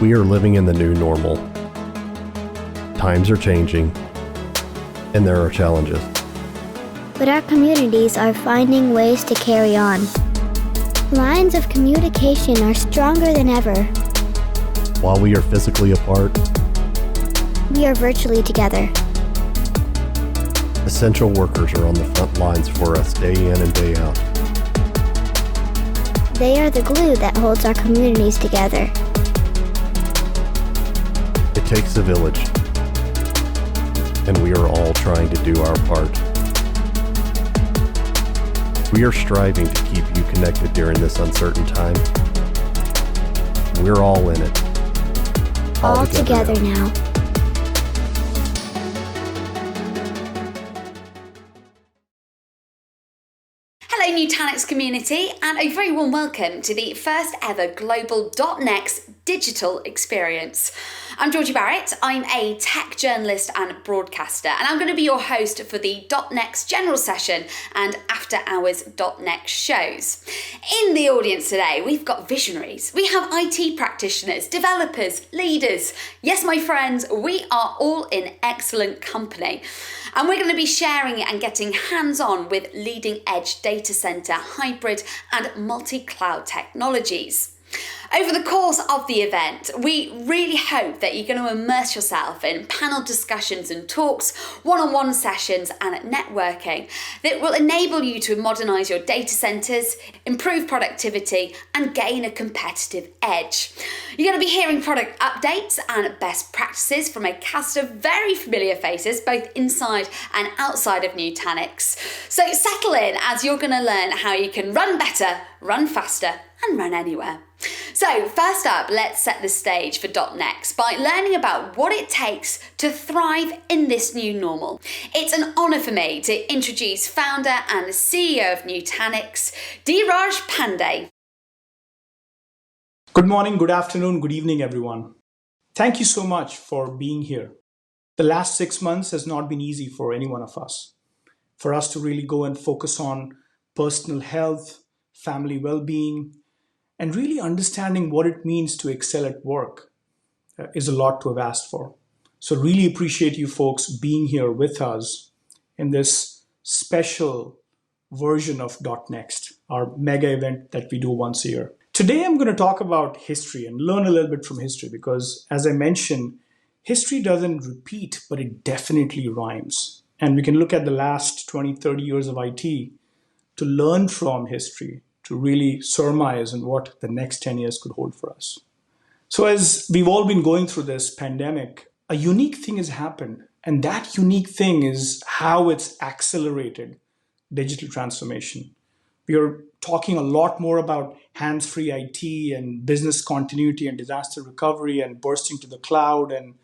We are living in the new normal. Times are changing, and there are challenges. But our communities are finding ways to carry on. Lines of communication are stronger than ever. While we are physically apart, We are virtually together. essential workers are on the front lines for us day in and day out. They are the glue that holds our communities together. It takes a village, and we are all trying to do our part. We are striving to keep you connected during this uncertain time. We're all in it. All together now. Hello Nutanix community, and a very warm welcome to the first ever global .NEXT digital experience. I'm Georgie Barrett, I'm a tech journalist and broadcaster, and I'm going to be your host for the .NEXT general session and after hours .NEXT shows. In the audience today, we've got visionaries, we have IT practitioners, developers, leaders. Yes, my friends, we are all in excellent company. And we're going to be sharing and getting hands-on with leading edge data center, hybrid and multi-cloud technologies. Over the course of the event, we really hope that you're going to immerse yourself in panel discussions and talks, one-on-one sessions and networking that will enable you to modernise your data centres, improve productivity and gain a competitive edge. You're going to be hearing product updates and best practices from a cast of very familiar faces, both inside and outside of Nutanix. So settle in as you're going to learn how you can run better, run faster and run anywhere. So first up, let's set the stage for .NEXT by learning about what it takes to thrive in this new normal. It's an honour for me to introduce founder and CEO of Nutanix, Dheeraj Pandey. Good morning, good afternoon, good evening, everyone. Thank you so much for being here. The last 6 months has not been easy for any one of us. For us to really go and focus on personal health, family well-being, and really understanding what it means to excel at work is a lot to have asked for. So really appreciate you folks being here with us in this special version of .NEXT, our mega event that we do once a year. Today I'm going to talk about history and learn a little bit from history because, as I mentioned, history doesn't repeat, but it definitely rhymes. And we can look at the last 20, 30 years of IT to learn from history, to really surmise on what the next 10 years could hold for us. So as we've all been going through this pandemic, a unique thing has happened. And that unique thing is how it's accelerated digital transformation. We are talking a lot more about hands-free IT and business continuity and disaster recovery and bursting to the cloud and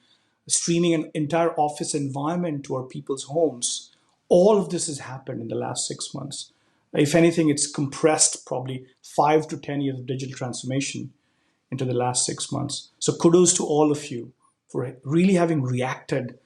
streaming an entire office environment to our people's homes. All of this has happened in the last 6 months. If anything, it's compressed probably 5 to 10 years of digital transformation into the last 6 months. So kudos to all of you for really having reacted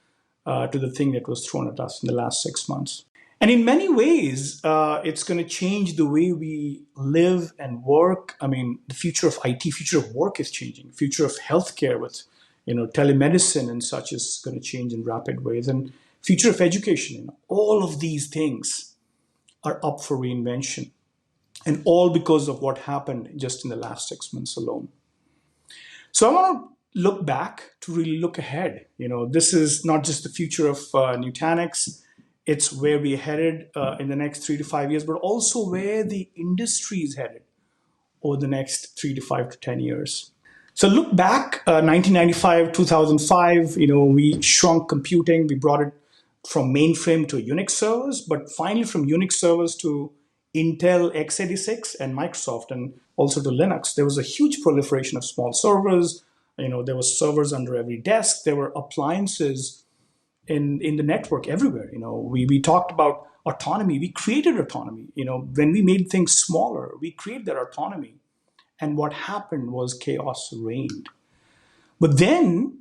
to the thing that was thrown at us in the last 6 months. And in many ways, it's going to change the way we live and work. I mean, the future of IT, future of work is changing. Future of healthcare with, telemedicine and such is going to change in rapid ways. And future of education, all of these things are up for reinvention, and all because of what happened just in the last 6 months alone. So I want to look back to really look ahead. This is not just the future of Nutanix, it's where we're headed in the next 3 to 5 years, but also where the industry is headed over the next 3 to 5 to 10 years. So look back, 1995, 2005, we shrunk computing, we brought it from mainframe to Unix servers, but finally from Unix servers to Intel x86 and Microsoft, and also to Linux. There was a huge proliferation of small servers. There were servers under every desk. There were appliances in the network everywhere. We talked about autonomy. We created autonomy. When we made things smaller, we created that autonomy. And what happened was chaos reigned. But then,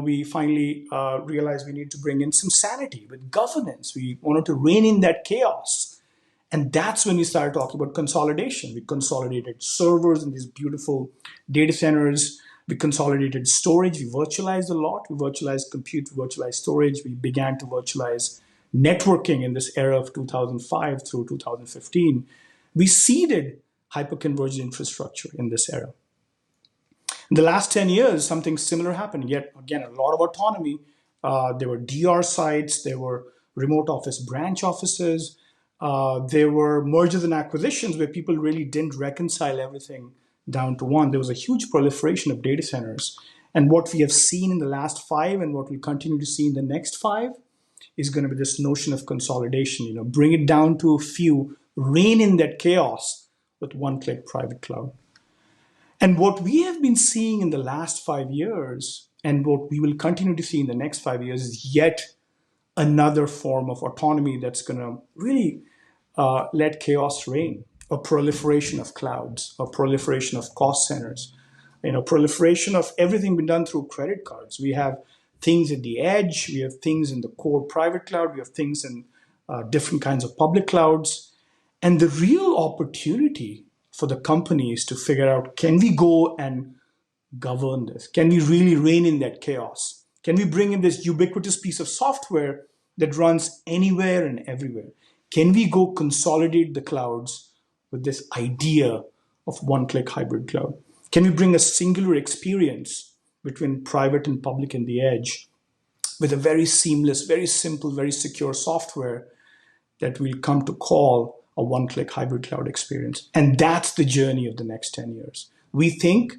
we finally realized we need to bring in some sanity with governance. We wanted to rein in that chaos. And that's when we started talking about consolidation. We consolidated servers in these beautiful data centers. We consolidated storage. We virtualized a lot. We virtualized compute, virtualized storage. We began to virtualize networking in this era of 2005 through 2015. We seeded hyperconverged infrastructure in this era. In the last 10 years, something similar happened. Yet again, a lot of autonomy. There were DR sites. There were remote office branch offices. There were mergers and acquisitions where people really didn't reconcile everything down to one. There was a huge proliferation of data centers. And what we have seen in the last 5 and what we'll continue to see in the next 5 is going to be this notion of consolidation. Bring it down to a few, rein in that chaos with one-click private cloud. And what we have been seeing in the last 5 years and what we will continue to see in the next 5 years is yet another form of autonomy that's going to really let chaos reign. A proliferation of clouds, a proliferation of cost centers, proliferation of everything being done through credit cards. We have things at the edge, we have things in the core private cloud, we have things in different kinds of public clouds. And the real opportunity for the companies to figure out, can we go and govern this? Can we really rein in that chaos? Can we bring in this ubiquitous piece of software that runs anywhere and everywhere? Can we go consolidate the clouds with this idea of one-click hybrid cloud? Can we bring a singular experience between private and public in the edge with a very seamless, very simple, very secure software that we'll come to call a one-click hybrid cloud experience? And that's the journey of the next 10 years. We think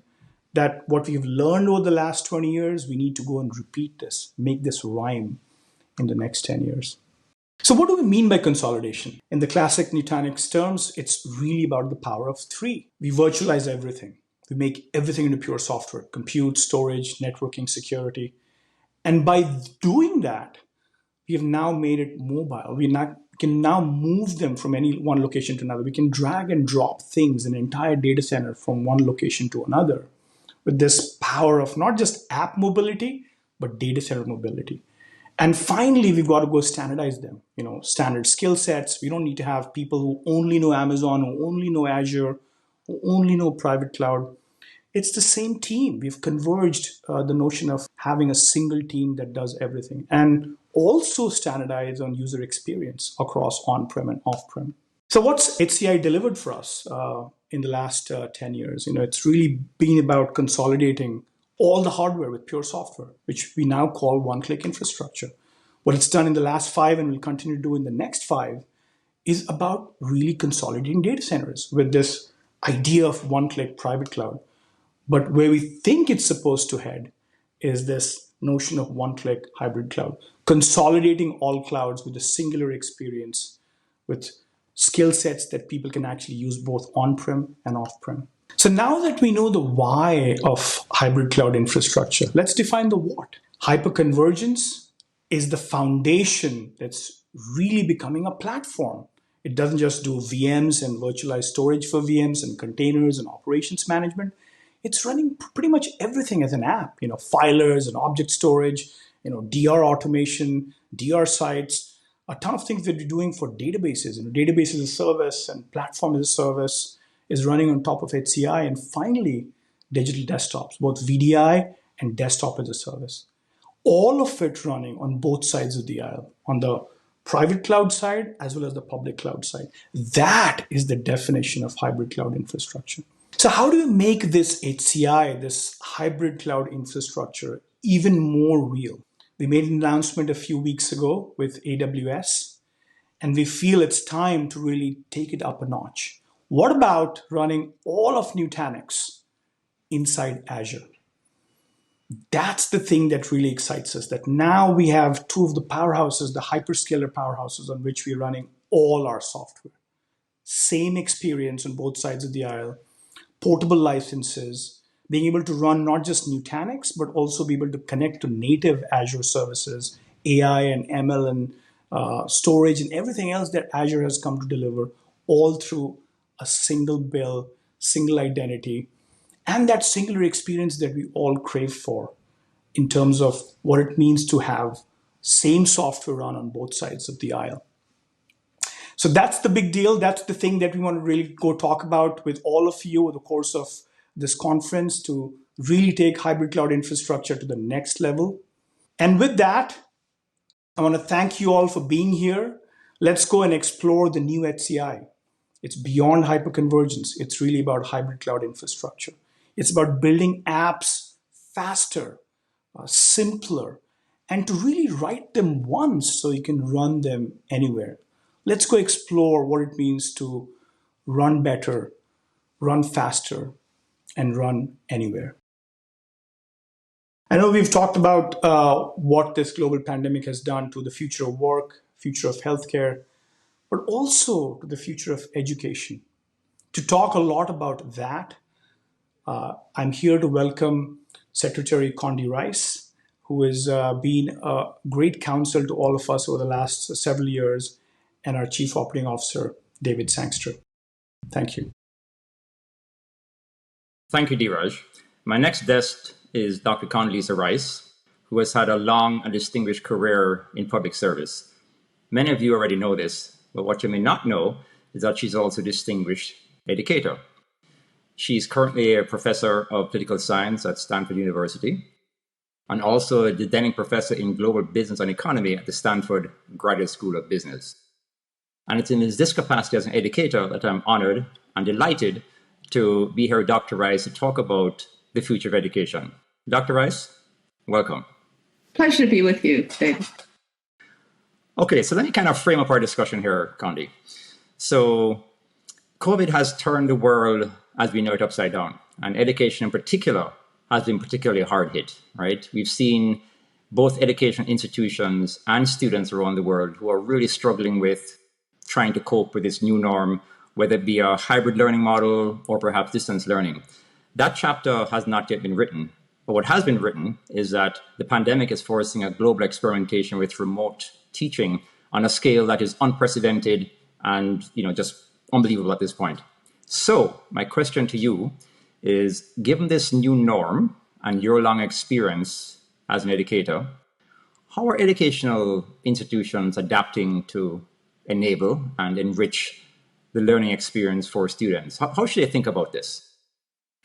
that what we've learned over the last 20 years, we need to go and repeat this, make this rhyme in the next 10 years. So what do we mean by consolidation? In the classic Nutanix terms, it's really about the power of 3. We virtualize everything. We make everything into pure software, compute, storage, networking, security. And by doing that, we have now made it mobile. We can now move them from any one location to another. We can drag and drop things, an entire data center from one location to another with this power of not just app mobility, but data center mobility. And finally, we've got to go standardize them, standard skill sets. We don't need to have people who only know Amazon, who only know Azure, who only know private cloud. It's the same team. We've converged the notion of having a single team that does everything and also standardize on user experience across on-prem and off-prem. So what's HCI delivered for us in the last 10 years? It's really been about consolidating all the hardware with pure software, which we now call one-click infrastructure. What it's done in the last 5 and will continue to do in the next 5 is about really consolidating data centers with this idea of one-click private cloud. But where we think it's supposed to head is this notion of one-click hybrid cloud, consolidating all clouds with a singular experience with skill sets that people can actually use both on-prem and off-prem. So now that we know the why of hybrid cloud infrastructure, let's define the what. Hyperconvergence is the foundation that's really becoming a platform. It doesn't just do VMs and virtualized storage for VMs and containers and operations management. It's running pretty much everything as an app, filers and object storage, DR automation, DR sites, a ton of things that we're doing for databases, database as a service and platform as a service is running on top of HCI. And finally, digital desktops, both VDI and desktop as a service. All of it running on both sides of the aisle, on the private cloud side as well as the public cloud side. That is the definition of hybrid cloud infrastructure. So how do we make this HCI, this hybrid cloud infrastructure, even more real? We made an announcement a few weeks ago with AWS, and we feel it's time to really take it up a notch. What about running all of Nutanix inside Azure? That's the thing that really excites us, that now we have 2 of the powerhouses, the hyperscaler powerhouses on which we're running all our software. Same experience on both sides of the aisle, portable licenses, being able to run not just Nutanix, but also be able to connect to native Azure services, AI and ML and storage and everything else that Azure has come to deliver, all through a single bill, single identity, and that singular experience that we all crave for in terms of what it means to have same software run on both sides of the aisle. So that's the big deal. That's the thing that we want to really go talk about with all of you over the course of this conference, to really take hybrid cloud infrastructure to the next level. And with that, I want to thank you all for being here. Let's go and explore the new HCI. It's beyond hyperconvergence. It's really about hybrid cloud infrastructure. It's about building apps faster, simpler, and to really write them once so you can run them anywhere. Let's go explore what it means to run better, run faster, and run anywhere. I know we've talked about what this global pandemic has done to the future of work, future of healthcare, but also to the future of education. To talk a lot about that, I'm here to welcome Secretary Condi Rice, who has been a great counsel to all of us over the last several years, and our Chief Operating Officer, David Sangster. Thank you. Thank you, Dheeraj. My next guest is Dr. Condoleezza Rice, who has had a long and distinguished career in public service. Many of you already know this, but what you may not know is that she's also a distinguished educator. She's currently a professor of political science at Stanford University, and also a Denning Professor in Global Business and Economy at the Stanford Graduate School of Business. And it's in this capacity as an educator that I'm honored and delighted to be here with Dr. Rice to talk about the future of education. Dr. Rice, welcome. Pleasure to be with you, David. Okay, so let me kind of frame up our discussion here, Condi. So COVID has turned the world as we know it upside down, and education in particular has been particularly hard hit, right? We've seen both education institutions and students around the world who are really struggling with trying to cope with this new norm, whether it be a hybrid learning model or perhaps distance learning. That chapter has not yet been written, but what has been written is that the pandemic is forcing a global experimentation with remote teaching on a scale that is unprecedented and just unbelievable at this point. So my question to you is, given this new norm and your long experience as an educator, how are educational institutions adapting to enable and enrich the learning experience for students? How should they think about this?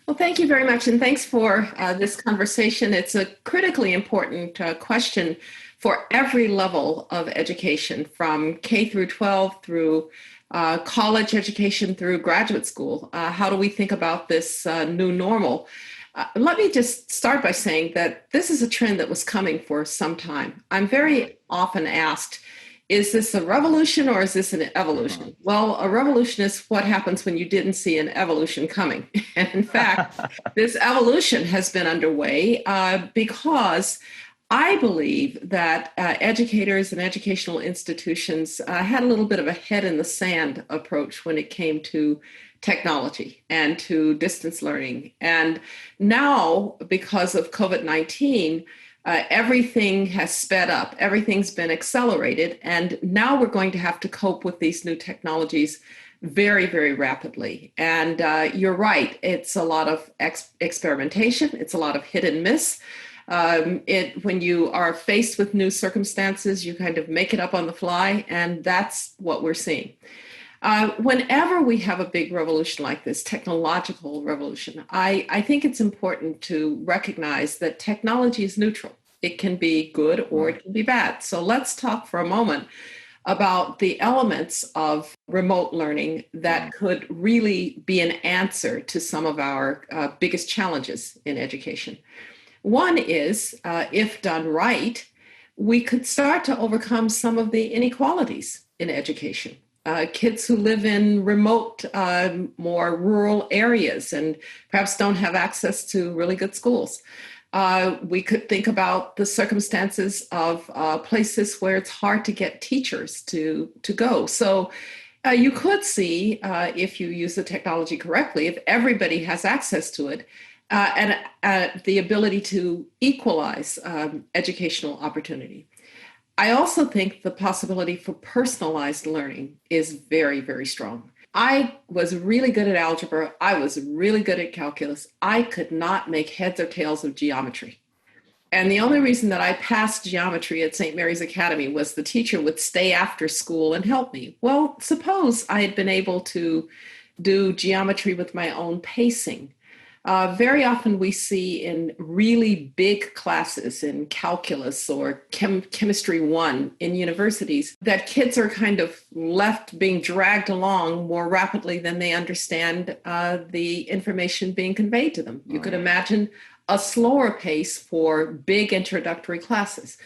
Well, thank you very much, and thanks for this conversation. It's a critically important question for every level of education, from K through 12 through college education through graduate school. How do we think about this new normal? Let me just start by saying that this is a trend that was coming for some time. I'm very often asked, is this a revolution or is this an evolution? Well, a revolution is what happens when you didn't see an evolution coming. And in fact, this evolution has been underway because I believe that educators and educational institutions had a little bit of a head in the sand approach when it came to technology and to distance learning. And now, because of COVID-19, everything has sped up, everything's been accelerated, and now we're going to have to cope with these new technologies very, very rapidly. And you're right, it's a lot of experimentation, it's a lot of hit and miss. When you are faced with new circumstances, you kind of make it up on the fly, and that's what we're seeing. Whenever we have a big revolution like this, technological revolution, I think it's important to recognize that technology is neutral. It can be good or it can be bad. So let's talk for a moment about the elements of remote learning that could really be an answer to some of our biggest challenges in education. One is, if done right, we could start to overcome some of the inequalities in education. Kids who live in remote, more rural areas and perhaps don't have access to really good schools. We could think about the circumstances of places where it's hard to get teachers to go. So you could see, if you use the technology correctly, if everybody has access to it, and the ability to equalize educational opportunity. I also think the possibility for personalized learning is very, very strong. I was really good at algebra. I was really good at calculus. I could not make heads or tails of geometry. And the only reason that I passed geometry at St. Mary's Academy was the teacher would stay after school and help me. Well, suppose I had been able to do geometry with my own pacing. Very often we see in really big classes in calculus or chemistry 1 in universities that kids are kind of left being dragged along more rapidly than they understand the information being conveyed to them. You could imagine a slower pace for big introductory classes.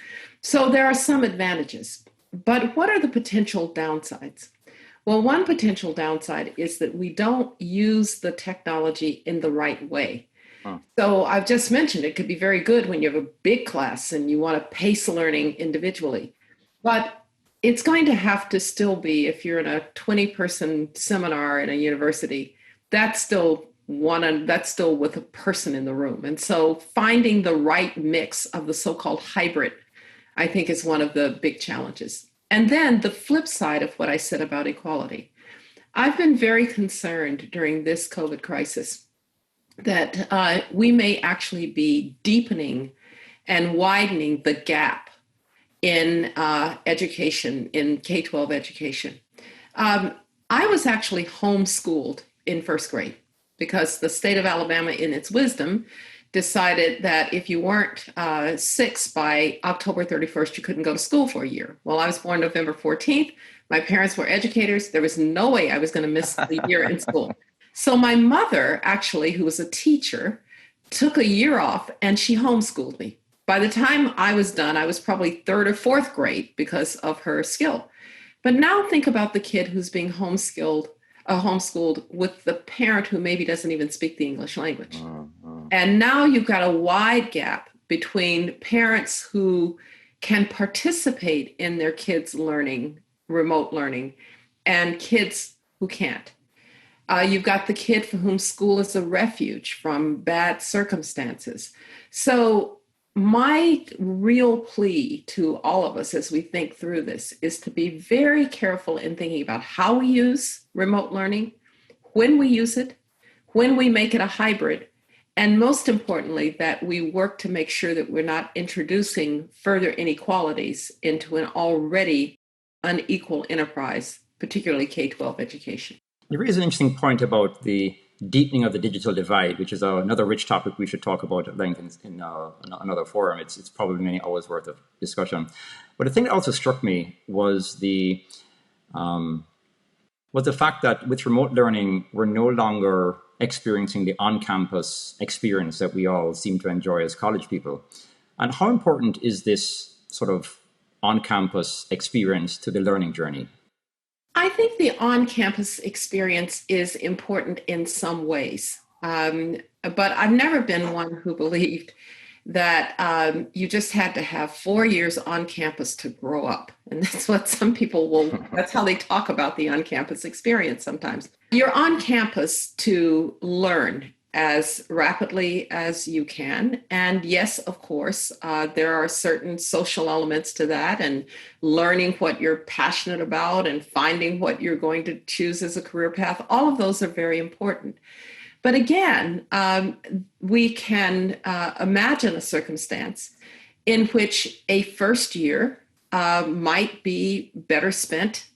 So there are some advantages. But what are the potential downsides? Well, one potential downside is that we don't use the technology in the right way. So I've just mentioned it could be very good when you have a big class and you want to pace learning individually. But it's going to have to still be, if you're in a 20-person seminar in a university, that's still with a person in the room. And so finding the right mix of the so-called hybrid, I think, is one of the big challenges. And then the flip side of what I said about equality. I've been very concerned during this COVID crisis that we may actually be deepening and widening the gap in education, in K-12 education. I was actually homeschooled in first grade because the state of Alabama, in its wisdom, decided that if you weren't 6 by October 31st, you couldn't go to school for a year. Well, I was born November 14th. My parents were educators. There was no way I was going to miss the year in school. So my mother, actually, who was a teacher, took a year off and she homeschooled me. By the time I was done, I was probably 3rd or 4th grade because of her skill. But now think about the kid who's being homeschooled with the parent who maybe doesn't even speak the English language. And now you've got a wide gap between parents who can participate in their kids' learning, remote learning, and kids who can't. You've got the kid for whom school is a refuge from bad circumstances. So my real plea to all of us as we think through this is to be very careful in thinking about how we use remote learning, when we use it, when we make it a hybrid, and most importantly, that we work to make sure that we're not introducing further inequalities into an already unequal enterprise, particularly K-12 education. You raise an interesting point about the deepening of the digital divide, which is another rich topic we should talk about at length in another forum. It's probably many hours worth of discussion. But the thing that also struck me was the fact that with remote learning, we're no longer experiencing the on-campus experience that we all seem to enjoy as college people. And how important is this sort of on-campus experience to the learning journey? I think the on-campus experience is important in some ways, but I've never been one who believed that you just had to have 4 years on campus to grow up. And that's what some people that's how they talk about the on-campus experience sometimes. You're on campus to learn as rapidly as you can. And yes, of course, there are certain social elements to that, and learning what you're passionate about and finding what you're going to choose as a career path. All of those are very important. But again, we can imagine a circumstance in which a first year might be better spent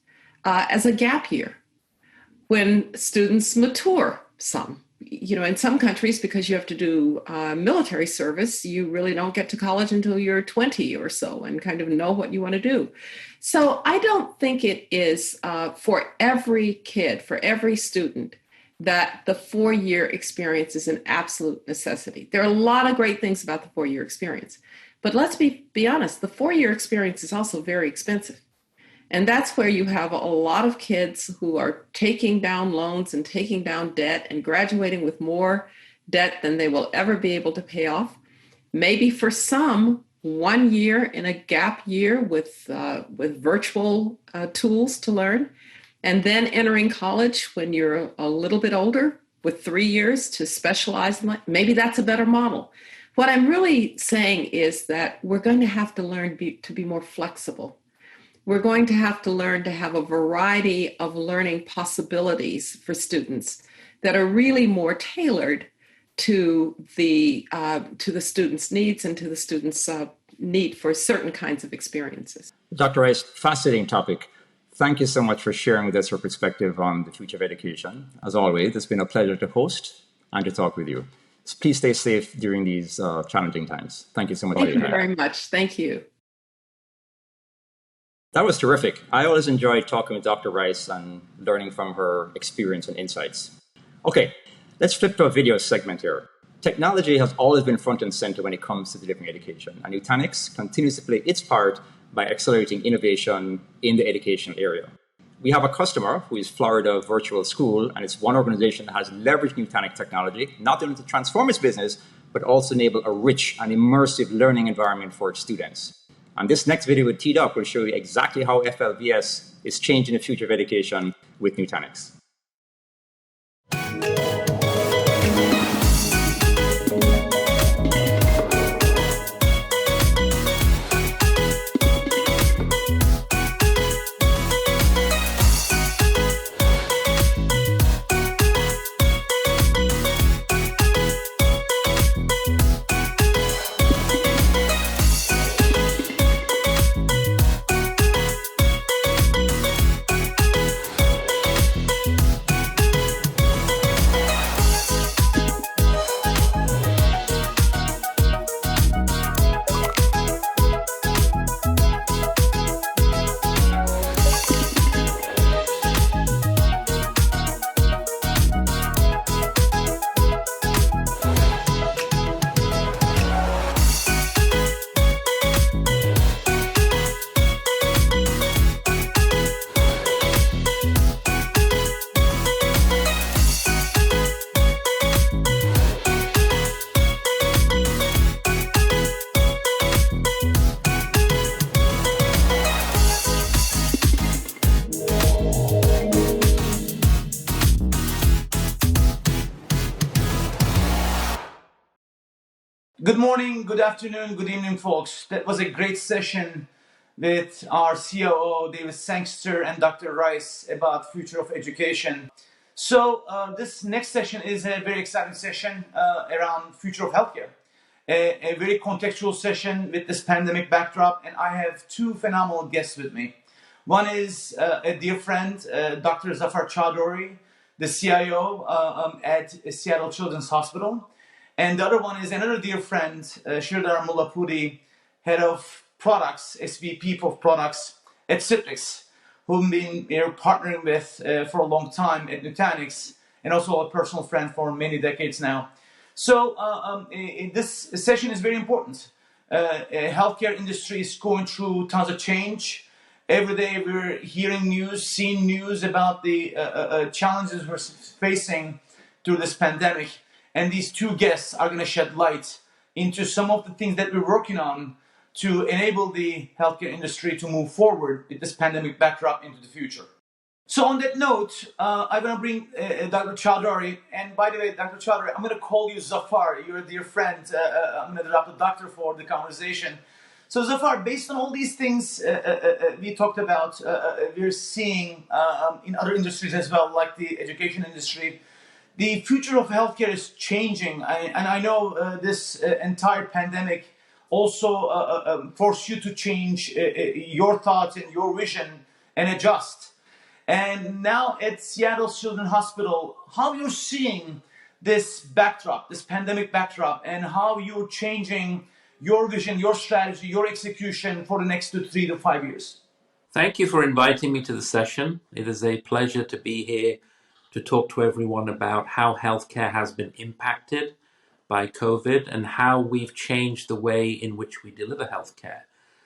as a gap year when students mature some. You know, in some countries, because you have to do military service, you really don't get to college until you're 20 or so and kind of know what you want to do. So I don't think it is for every kid, for every student, that the 4-year experience is an absolute necessity. There are a lot of great things about the 4-year experience. But let's be honest, the 4-year experience is also very expensive. And that's where you have a lot of kids who are taking down loans and taking down debt and graduating with more debt than they will ever be able to pay off. Maybe for some, 1 year in a gap year with virtual tools to learn, and then entering college when you're a little bit older with 3 years to specialize in life. Maybe that's a better model. What I'm really saying is that we're going to have to learn to be more flexible. We're going to have to learn to have a variety of learning possibilities for students that are really more tailored to the students' needs and to the students' need for certain kinds of experiences. Dr. Rice, fascinating topic. Thank you so much for sharing with us your perspective on the future of education. As always, it's been a pleasure to host and to talk with you. So please stay safe during these challenging times. Thank you so much. Thank you very much. Thank you. That was terrific. I always enjoyed talking with Dr. Rice and learning from her experience and insights. Okay, let's flip to a video segment here. Technology has always been front and center when it comes to delivering education, and Nutanix continues to play its part by accelerating innovation in the educational area. We have a customer who is Florida Virtual School, and it's one organization that has leveraged Nutanix technology, not only to transform its business, but also enable a rich and immersive learning environment for its students. And this next video with Teed Up will show you exactly how FLVS is changing the future of education with Nutanix. Good morning, good afternoon, good evening, folks. That was a great session with our COO, David Sangster, and Dr. Rice about future of education. So this next session is a very exciting session around future of healthcare. A very contextual session with this pandemic backdrop, and I have two phenomenal guests with me. One is a dear friend, Dr. Zafar Chowdhury, the CIO at Seattle Children's Hospital. And the other one is another dear friend, Sridhar Mullapudi, head of products, SVP of products at Citrix, whom we've been partnering with for a long time at Nutanix, and also a personal friend for many decades now. So this session is very important. Healthcare industry is going through tons of change. Every day we're hearing news, seeing news about the challenges we're facing through this pandemic. And these two guests are going to shed light into some of the things that we're working on to enable the healthcare industry to move forward with this pandemic backdrop into the future. So on that note, I'm going to bring Dr. Chowdhury. And by the way, Dr. Chowdhury, I'm going to call you Zafar. You're a dear friend. I'm going to drop the doctor for the conversation. So Zafar, based on all these things we talked about, we're seeing in other industries as well, like the education industry, the future of healthcare is changing, and I know this entire pandemic also forced you to change your thoughts and your vision and adjust. And now at Seattle Children's Hospital, how you're seeing this backdrop, this pandemic backdrop, and how you're changing your vision, your strategy, your execution for the next 3 to 5 years. Thank you for inviting me to the session. It is a pleasure to be here to talk to everyone about how healthcare has been impacted by COVID and how we've changed the way in which we deliver healthcare.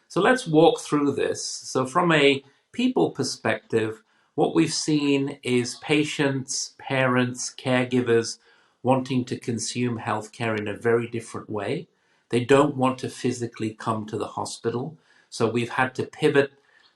So let's walk through this. So from a people perspective, what we've seen is patients, parents, caregivers wanting to consume healthcare in a very different way. They don't want to physically come to the hospital. So we've had to pivot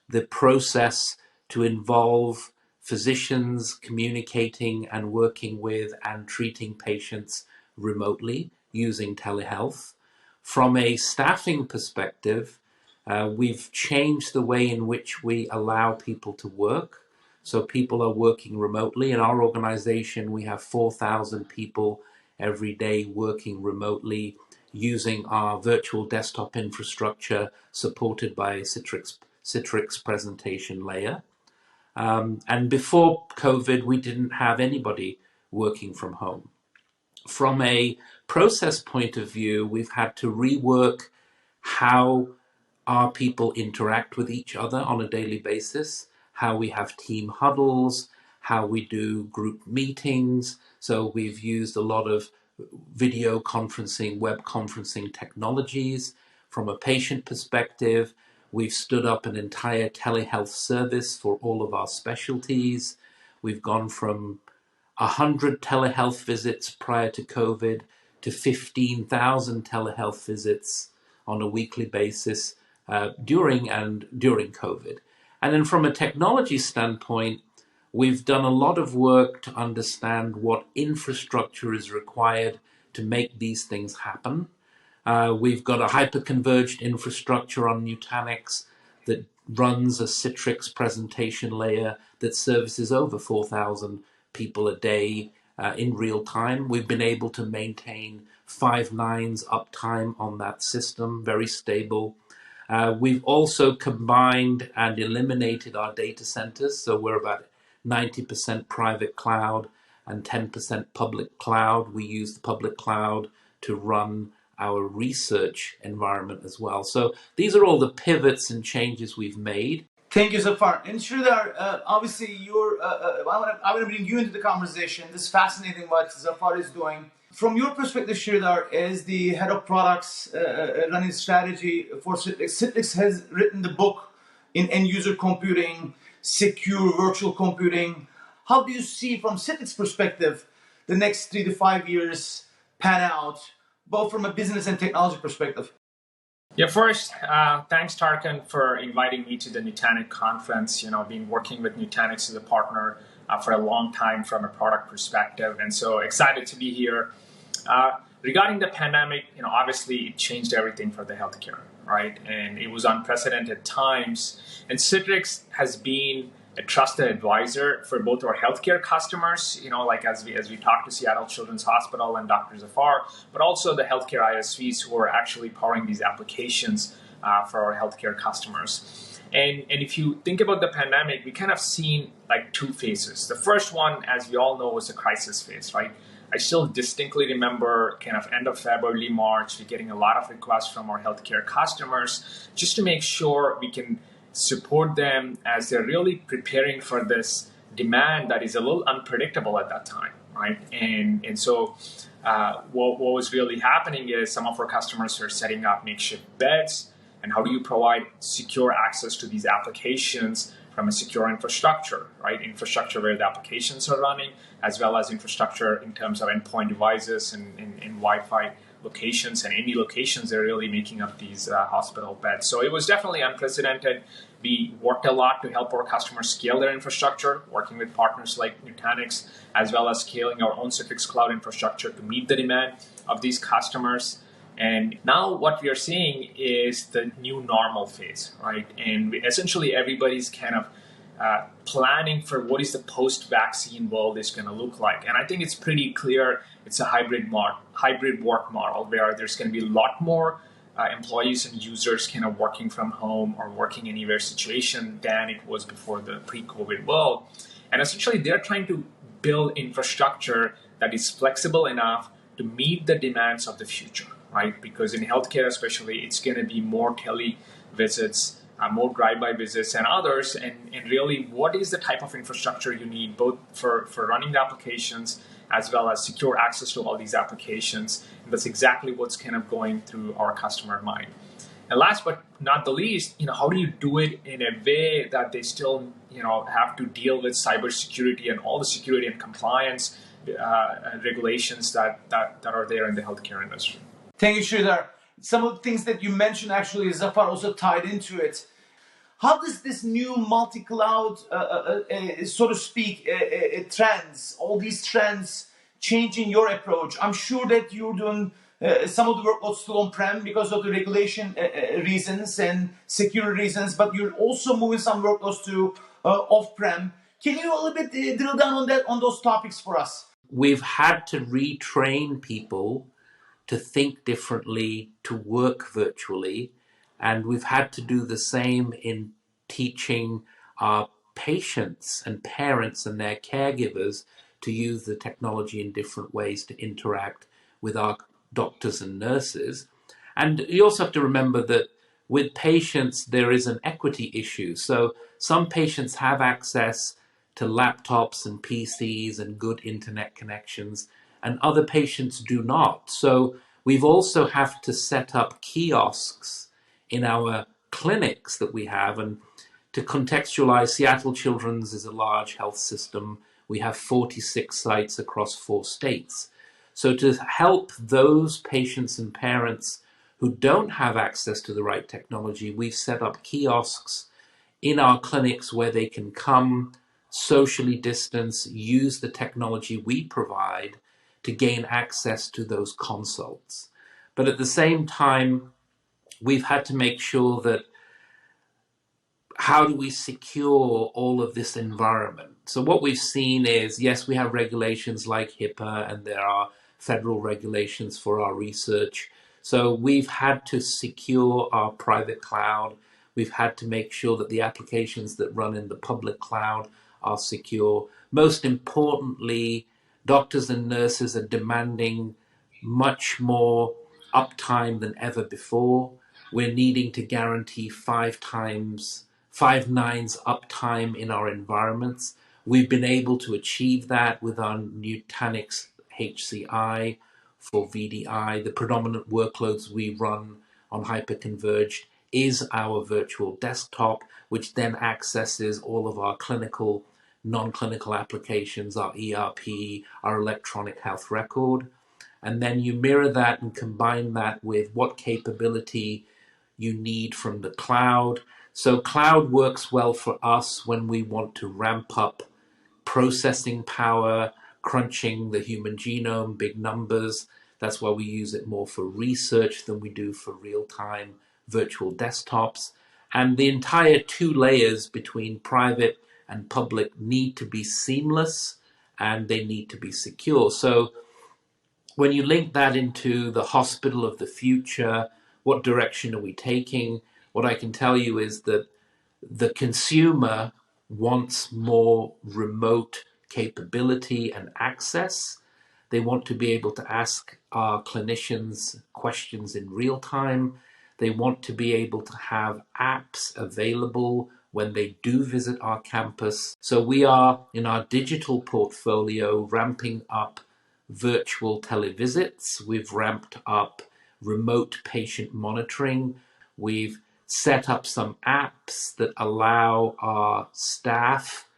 the process to involve physicians communicating and working with and treating patients remotely using telehealth. From a staffing perspective, we've changed the way in which we allow people to work. So people are working remotely. In our organization, we have 4,000 people every day working remotely using our virtual desktop infrastructure supported by a Citrix presentation layer. And before COVID, we didn't have anybody working from home. From a process point of view, we've had to rework how our people interact with each other on a daily basis, how we have team huddles, how we do group meetings. So we've used a lot of video conferencing, web conferencing technologies. From a patient perspective, we've stood up an entire telehealth service for all of our specialties. We've gone from 100 telehealth visits prior to COVID to 15,000 telehealth visits on a weekly basis during COVID. And then from a technology standpoint, we've done a lot of work to understand what infrastructure is required to make these things happen. We've got a hyper-converged infrastructure on Nutanix that runs a Citrix presentation layer that services over 4,000 people a day in real time. We've been able to maintain 5 nines uptime on that system, very stable. We've also combined and eliminated our data centers, so we're about 90% private cloud and 10% public cloud. We use the public cloud to run our research environment as well. So these are all the pivots and changes we've made. Thank you, Zafar. And Sridhar, obviously, I want to bring you into the conversation. This is fascinating what Zafar is doing. From your perspective, Sridhar, as the head of products running strategy for Citrix, Citrix has written the book in end-user computing, secure virtual computing. How do you see, from Citrix perspective, the next 3 to 5 years pan out, both from a business and technology perspective? Yeah, first, thanks, Tarkan, for inviting me to the Nutanix conference. Been working with Nutanix as a partner for a long time from a product perspective, and so excited to be here. Regarding the pandemic, obviously it changed everything for the healthcare, right? And it was unprecedented times. And Citrix has been a trusted advisor for both our healthcare customers, like as we talk to Seattle Children's Hospital and Dr. Zafar, but also the healthcare ISVs who are actually powering these applications for our healthcare customers. And if you think about the pandemic, we kind of seen like 2 phases. The first one, as we all know, was the crisis phase, right? I still distinctly remember kind of end of February, March, we're getting a lot of requests from our healthcare customers just to make sure we can support them as they're really preparing for this demand that is a little unpredictable at that time, right? And so what was really happening is some of our customers are setting up makeshift beds, and how do you provide secure access to these applications from a secure infrastructure, right? Infrastructure where the applications are running, as well as infrastructure in terms of endpoint devices and Wi-Fi locations, and any locations they're really making up these hospital beds. So it was definitely unprecedented. We worked a lot to help our customers scale their infrastructure, working with partners like Nutanix, as well as scaling our own Citrix cloud infrastructure to meet the demand of these customers. And now what we are seeing is the new normal phase, right? And essentially everybody's kind of planning for what is the post-vaccine world is going to look like. And I think it's pretty clear it's a hybrid work model where there's going to be a lot more employees and users kind of working from home or working anywhere situation than it was before the pre-COVID world. And essentially they're trying to build infrastructure that is flexible enough to meet the demands of the future, right? Because in healthcare especially, it's going to be more tele visits, more drive-by visits and others, and really what is the type of infrastructure you need both for running the applications as well as secure access to all these applications. And that's exactly what's kind of going through our customer mind. And last but not the least, how do you do it in a way that they still, have to deal with cybersecurity and all the security and compliance regulations that are there in the healthcare industry. Thank you, Sridhar. Some of the things that you mentioned, actually, Zafar also tied into it. How does this new multi-cloud, so to speak, trends, all these trends, changing your approach? I'm sure that you're doing some of the workloads still on-prem because of the regulation reasons and security reasons, but you're also moving some workloads to off-prem. Can you a little bit drill down on those topics for us? We've had to retrain people to think differently, to work virtually, and we've had to do the same in teaching our patients and parents and their caregivers to use the technology in different ways to interact with our doctors and nurses. And you also have to remember that with patients, there is an equity issue. So some patients have access to laptops and PCs and good internet connections, and other patients do not. So we've also have to set up kiosks in our clinics that we have. And to contextualize, Seattle Children's is a large health system. We have 46 sites across 4 states. So to help those patients and parents who don't have access to the right technology, we've set up kiosks in our clinics where they can come, socially distance, use the technology we provide to gain access to those consults. But at the same time, we've had to make sure that how do we secure all of this environment? So what we've seen is, yes, we have regulations like HIPAA, and there are federal regulations for our research. So we've had to secure our private cloud. We've had to make sure that the applications that run in the public cloud are secure. Most importantly, doctors and nurses are demanding much more uptime than ever before. We're needing to guarantee 5 nines uptime in our environments. We've been able to achieve that with our Nutanix HCI for VDI. The predominant workloads we run on hyperconverged is our virtual desktop, which then accesses all of our clinical, non-clinical applications, our ERP, our electronic health record. And then you mirror that and combine that with what capability you need from the cloud. So cloud works well for us when we want to ramp up processing power, crunching the human genome, big numbers. That's why we use it more for research than we do for real-time virtual desktops. And the entire 2 layers between private and public need to be seamless, and they need to be secure. So when you link that into the hospital of the future, what direction are we taking? What I can tell you is that the consumer wants more remote capability and access. They want to be able to ask our clinicians questions in real time. They want to be able to have apps available when they do visit our campus. So we are, in our digital portfolio, ramping up virtual televisits. We've ramped up remote patient monitoring. We've set up some apps that allow our staff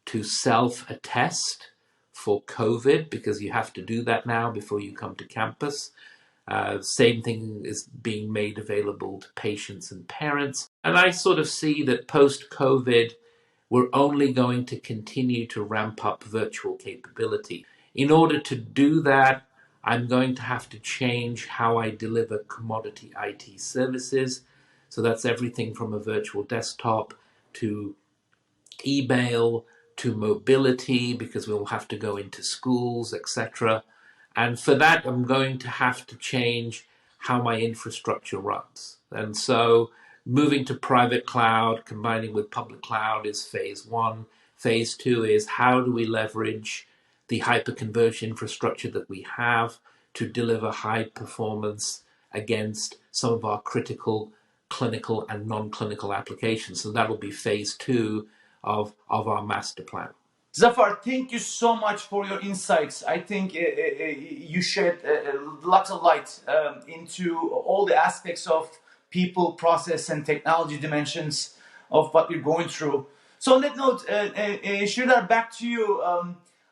to self-attest for COVID, because you have to do that now before you come to campus. Same thing is being made available to patients and parents. And I sort of see that post-COVID, we're only going to continue to ramp up virtual capability. In order to do that, I'm going to have to change how I deliver commodity IT services. So that's everything from a virtual desktop to email to mobility, because we'll have to go into schools, etc. And for that, I'm going to have to change how my infrastructure runs. And so moving to private cloud, combining with public cloud is phase 1. Phase 2 is how do we leverage the hyperconverged infrastructure that we have to deliver high performance against some of our critical clinical and non-clinical applications. So that'll be phase 2 of our master plan. Zafar, thank you so much for your insights. I think you shed lots of light into all the aspects of people, process, and technology dimensions of what we're going through. So on that note, Sridhar, back to you.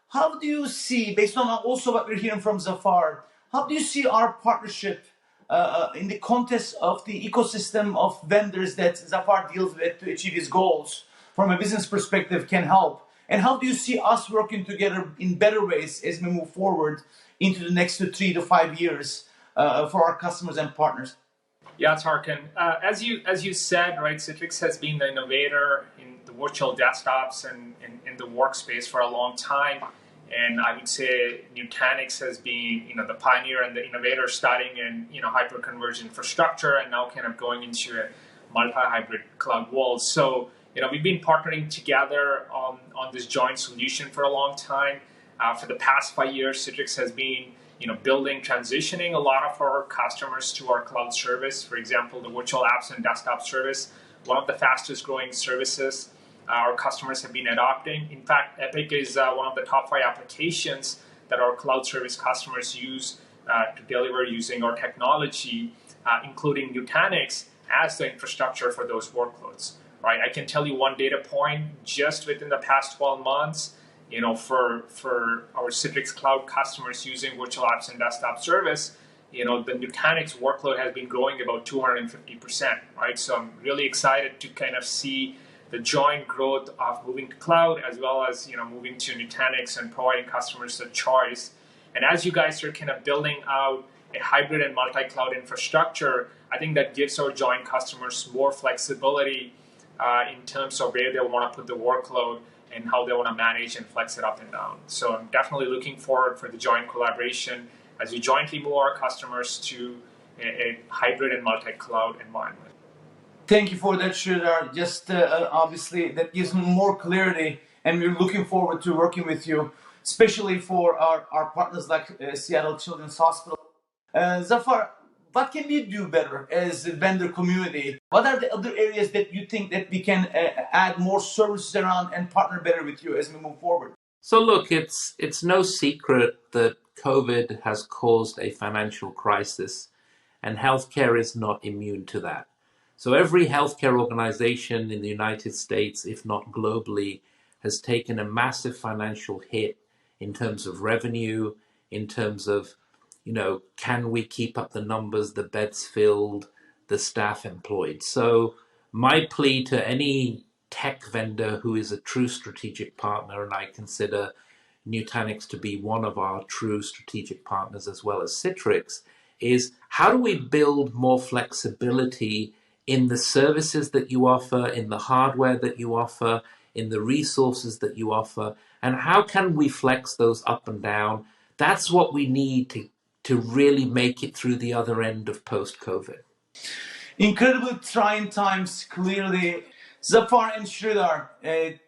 How do you see, based on also what we're hearing from Zafar, how do you see our partnership in the context of the ecosystem of vendors that Zafar deals with to achieve his goals from a business perspective can help? And how do you see us working together in better ways as we move forward into the next 3 to 5 years for our customers and partners? Yeah, Tarkan. As you said, right, Citrix has been the innovator in the virtual desktops and in the workspace for a long time. And I would say Nutanix has been, the pioneer and the innovator starting in, hyperconverged infrastructure and now kind of going into a multi-hybrid cloud world. So, we've been partnering together on this joint solution for a long time. For the past 5 years, Citrix has been transitioning a lot of our customers to our cloud service. For example, the virtual apps and desktop service, one of the fastest growing services our customers have been adopting. In fact, Epic is one of the top 5 applications that our cloud service customers use to deliver using our technology, including Nutanix as the infrastructure for those workloads. Right? I can tell you one data point just within the past 12 months. For our Citrix Cloud customers using virtual apps and desktop service, the Nutanix workload has been growing about 250%, right? So I'm really excited to kind of see the joint growth of moving to cloud as well as, moving to Nutanix and providing customers the choice. And as you guys are kind of building out a hybrid and multi-cloud infrastructure, I think that gives our joint customers more flexibility in terms of where they want to put the workload and how they want to manage and flex it up and down. So I'm definitely looking forward for the joint collaboration as we jointly move our customers to a hybrid and multi-cloud environment. Thank you for that, Sridhar. Just obviously that gives me more clarity, and we're looking forward to working with you, especially for our partners like Seattle Children's Hospital. Zafar, what can we do better as a vendor community? What are the other areas that you think that we can add more services around and partner better with you as we move forward? So look, it's no secret that COVID has caused a financial crisis, and healthcare is not immune to that. So every healthcare organization in the United States, if not globally, has taken a massive financial hit in terms of revenue, in terms of can we keep up the numbers, the beds filled, the staff employed? So my plea to any tech vendor who is a true strategic partner, and I consider Nutanix to be one of our true strategic partners as well as Citrix, is how do we build more flexibility in the services that you offer, in the hardware that you offer, in the resources that you offer, and how can we flex those up and down? That's what we need to really make it through the other end of post-COVID. Incredibly trying times, clearly. Zafar and Sridhar,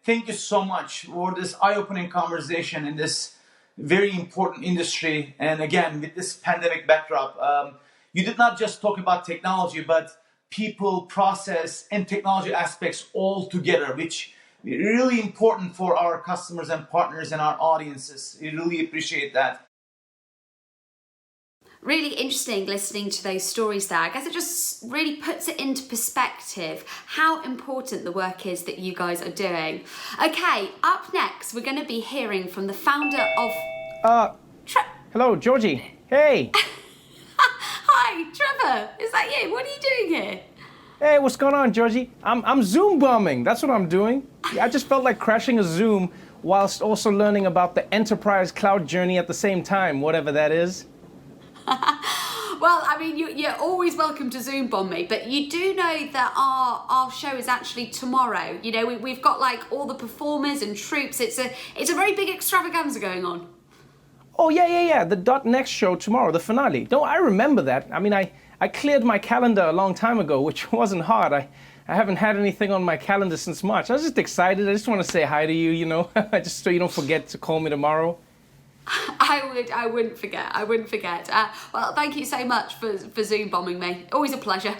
thank you so much for this eye-opening conversation in this very important industry. And again, with this pandemic backdrop, you did not just talk about technology, but people, process, and technology aspects all together, which is really important for our customers and partners and our audiences. We really appreciate that. Really interesting listening to those stories there. I guess it just really puts it into perspective how important the work is that you guys are doing. Okay, up next, we're going to be hearing from the founder of... Hello, Georgie. Hey. Hi, Trevor. Is that you? What are you doing here? Hey, what's going on, Georgie? I'm Zoom bombing. That's what I'm doing. I just felt like crashing a Zoom whilst also learning about the enterprise cloud journey at the same time, whatever that is. Well, I mean, you're always welcome to Zoom bomb me, but you do know that our show is actually tomorrow. We've got like all the performers and troops. It's a very big extravaganza going on. Oh, yeah. The .next show tomorrow, the finale. No, I remember that. I mean, I cleared my calendar a long time ago, which wasn't hard. I haven't had anything on my calendar since March. I was just excited. I just want to say hi to you, just so you don't forget to call me tomorrow. I wouldn't forget. Well, thank you so much for Zoom bombing me. Always a pleasure.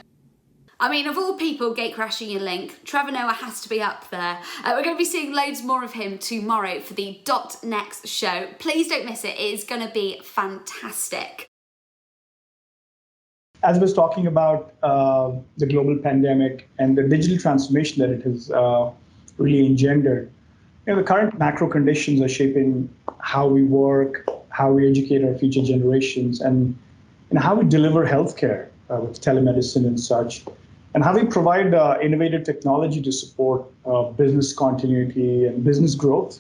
I mean, of all people gate crashing your link, Trevor Noah has to be up there. We're going to be seeing loads more of him tomorrow for the .next show. Please don't miss it. It is going to be fantastic. As I was talking about the global pandemic and the digital transformation that it has really engendered, the current macro conditions are shaping how we work, how we educate our future generations, and how we deliver healthcare with telemedicine and such, and how we provide innovative technology to support business continuity and business growth.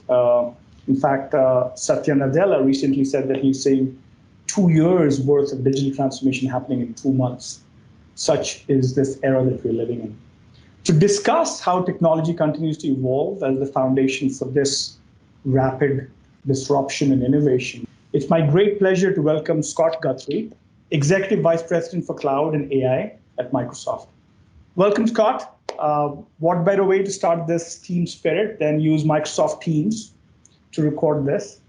In fact, Satya Nadella recently said that he's seeing 2 years worth of digital transformation happening in 2 months. Such is this era that we're living in. To discuss how technology continues to evolve as the foundation for this rapid disruption and innovation, it's my great pleasure to welcome Scott Guthrie, Executive Vice President for Cloud and AI at Microsoft. Welcome, Scott. What better way to start this team spirit than use Microsoft Teams to record this?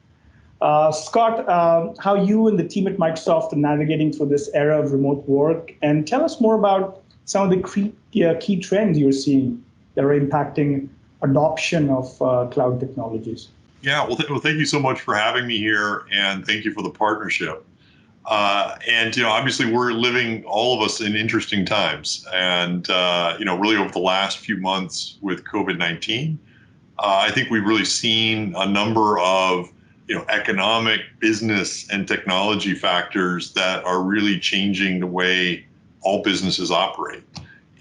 Scott, how you and the team at Microsoft are navigating through this era of remote work, and tell us more about some of the key trends you're seeing that are impacting adoption of cloud technologies. Yeah, well, thank you so much for having me here, and thank you for the partnership. And obviously, we're living, all of us, in interesting times, and really over the last few months with COVID-19, I think we've really seen a number of economic, business, and technology factors that are really changing the way all businesses operate.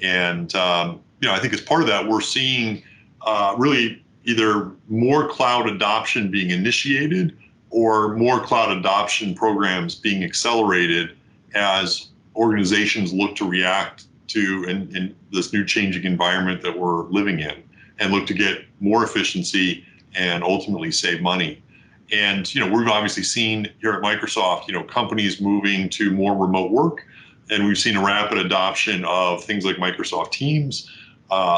And I think as part of that, we're seeing really either more cloud adoption being initiated or more cloud adoption programs being accelerated as organizations look to react to in this new changing environment that we're living in, and look to get more efficiency and ultimately save money. And we've obviously seen here at Microsoft, companies moving to more remote work, and we've seen a rapid adoption of things like Microsoft Teams,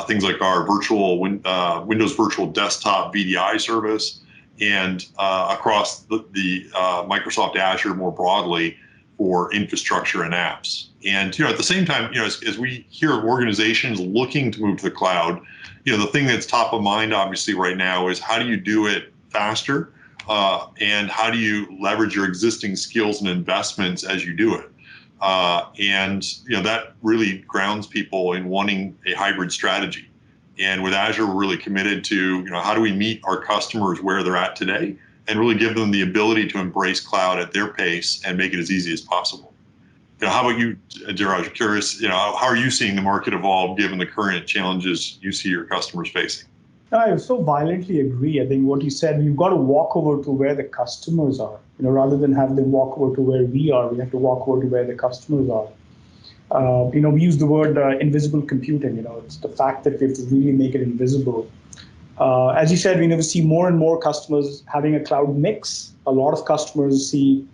things like our Windows Virtual Desktop VDI service, and across the Microsoft Azure more broadly for infrastructure and apps. And at the same time, as we hear of organizations looking to move to the cloud, the thing that's top of mind obviously right now is how do you do it faster, and how do you leverage your existing skills and investments as you do it? And that really grounds people in wanting a hybrid strategy. And with Azure, we're really committed to how do we meet our customers where they're at today, and really give them the ability to embrace cloud at their pace and make it as easy as possible. How about you, Dheeraj? Curious, how are you seeing the market evolve given the current challenges you see your customers facing? I so violently agree. I think what you said, you've got to walk over to where the customers are. Rather than have them walk over to where we are, we have to walk over to where the customers are. We use the word invisible computing. It's the fact that we have to really make it invisible. As you said, we see more and more customers having a cloud mix. A lot of customers see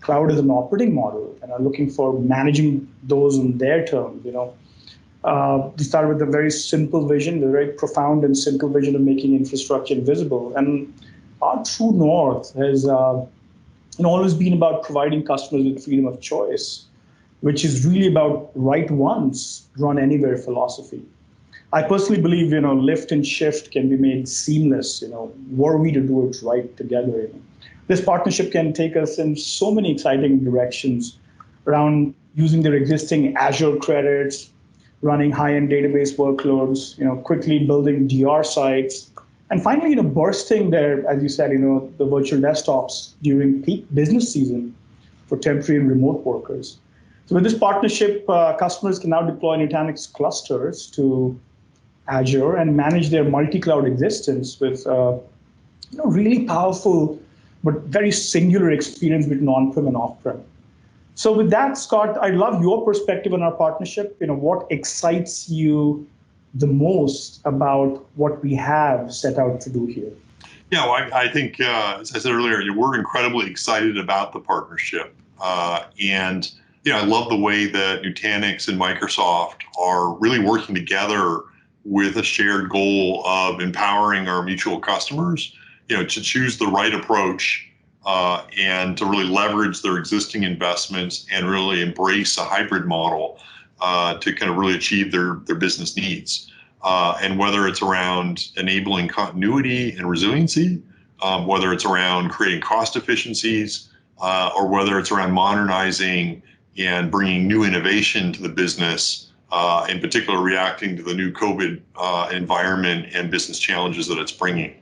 cloud as an operating model and are looking for managing those on their terms. We started with a very simple vision, a very profound and simple vision of making infrastructure invisible. And our true north has always been about providing customers with freedom of choice, which is really about write once, run anywhere philosophy. I personally believe, lift and shift can be made seamless, were we to do it right together. This partnership can take us in so many exciting directions around using their existing Azure credits, running high-end database workloads, quickly building DR sites, and finally, bursting their, as you said, the virtual desktops during peak business season for temporary and remote workers. So with this partnership, customers can now deploy Nutanix clusters to Azure and manage their multi-cloud existence with really powerful but very singular experience between on-prem and off-prem. So with that, Scott, I'd love your perspective on our partnership. What excites you the most about what we have set out to do here? Yeah, well, I think, as I said earlier, we're incredibly excited about the partnership. And I love the way that Nutanix and Microsoft are really working together with a shared goal of empowering our mutual customers, to choose the right approach and to really leverage their existing investments and really embrace a hybrid model to kind of really achieve their business needs. And whether it's around enabling continuity and resiliency, whether it's around creating cost efficiencies, or whether it's around modernizing and bringing new innovation to the business, in particular reacting to the new COVID environment and business challenges that it's bringing.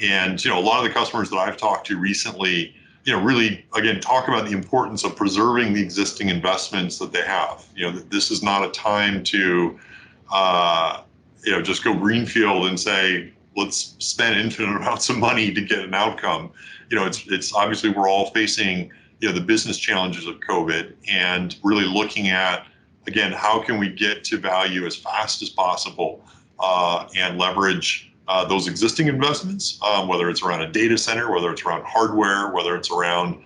And a lot of the customers that I've talked to recently, really, again, talk about the importance of preserving the existing investments that they have. This is not a time to, just go greenfield and say, let's spend infinite amounts of money to get an outcome. It's obviously we're all facing, the business challenges of COVID, and really looking at, again, how can we get to value as fast as possible and leverage those existing investments, whether it's around a data center, whether it's around hardware, whether it's around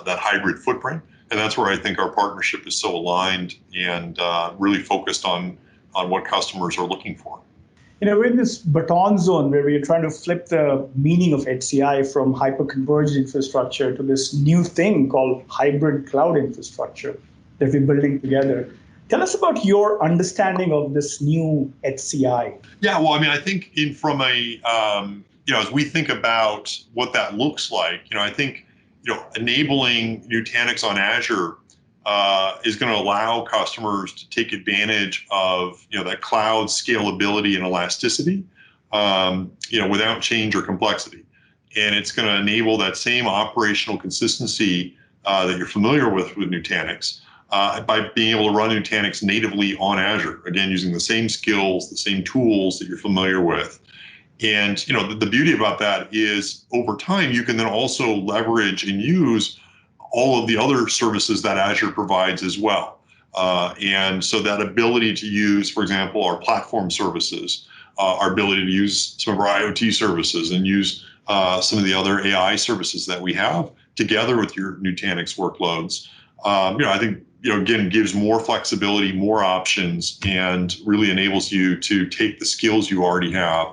that hybrid footprint. And that's where I think our partnership is so aligned and really focused on what customers are looking for. We're in this baton zone where we're trying to flip the meaning of HCI from hyper-converged infrastructure to this new thing called hybrid cloud infrastructure that we're building together. Tell us about your understanding of this new HCI. Yeah, well, I mean, I think from a, as we think about what that looks like, I think, enabling Nutanix on Azure is going to allow customers to take advantage of, that cloud scalability and elasticity, without change or complexity. And it's going to enable that same operational consistency that you're familiar with Nutanix. By being able to run Nutanix natively on Azure, again, using the same skills, the same tools that you're familiar with. And the beauty about that is over time, you can then also leverage and use all of the other services that Azure provides as well. And so that ability to use, for example, our platform services, our ability to use some of our IoT services and use some of the other AI services that we have together with your Nutanix workloads, I think, again, gives more flexibility, more options, and really enables you to take the skills you already have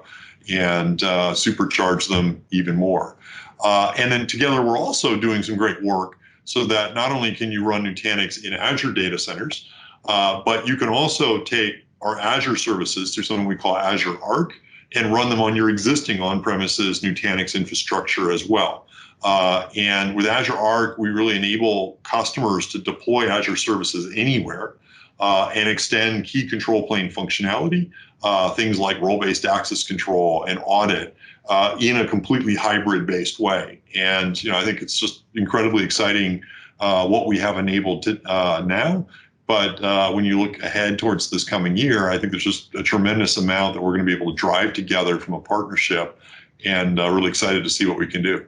and supercharge them even more. And then together, we're also doing some great work so that not only can you run Nutanix in Azure data centers, but you can also take our Azure services through something we call Azure Arc and run them on your existing on-premises Nutanix infrastructure as well. And with Azure Arc, we really enable customers to deploy Azure services anywhere and extend key control plane functionality, things like role-based access control and audit in a completely hybrid-based way. And I think it's just incredibly exciting what we have enabled now. But when you look ahead towards this coming year, I think there's just a tremendous amount that we're going to be able to drive together from a partnership, and really excited to see what we can do.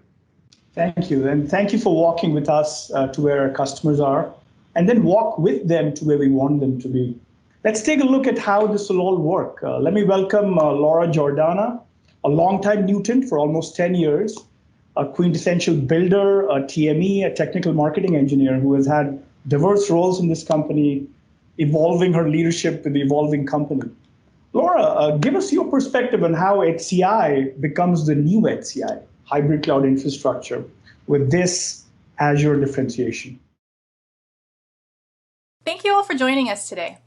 Thank you. And thank you for walking with us to where our customers are, and then walk with them to where we want them to be. Let's take a look at how this will all work. Let me welcome Laura Jordana, a longtime Nutant for almost 10 years, a quintessential builder, a TME, a technical marketing engineer who has had diverse roles in this company, evolving her leadership with the evolving company. Laura, give us your perspective on how HCI becomes the new HCI, hybrid cloud infrastructure, with this Azure differentiation. Thank you all for joining us today.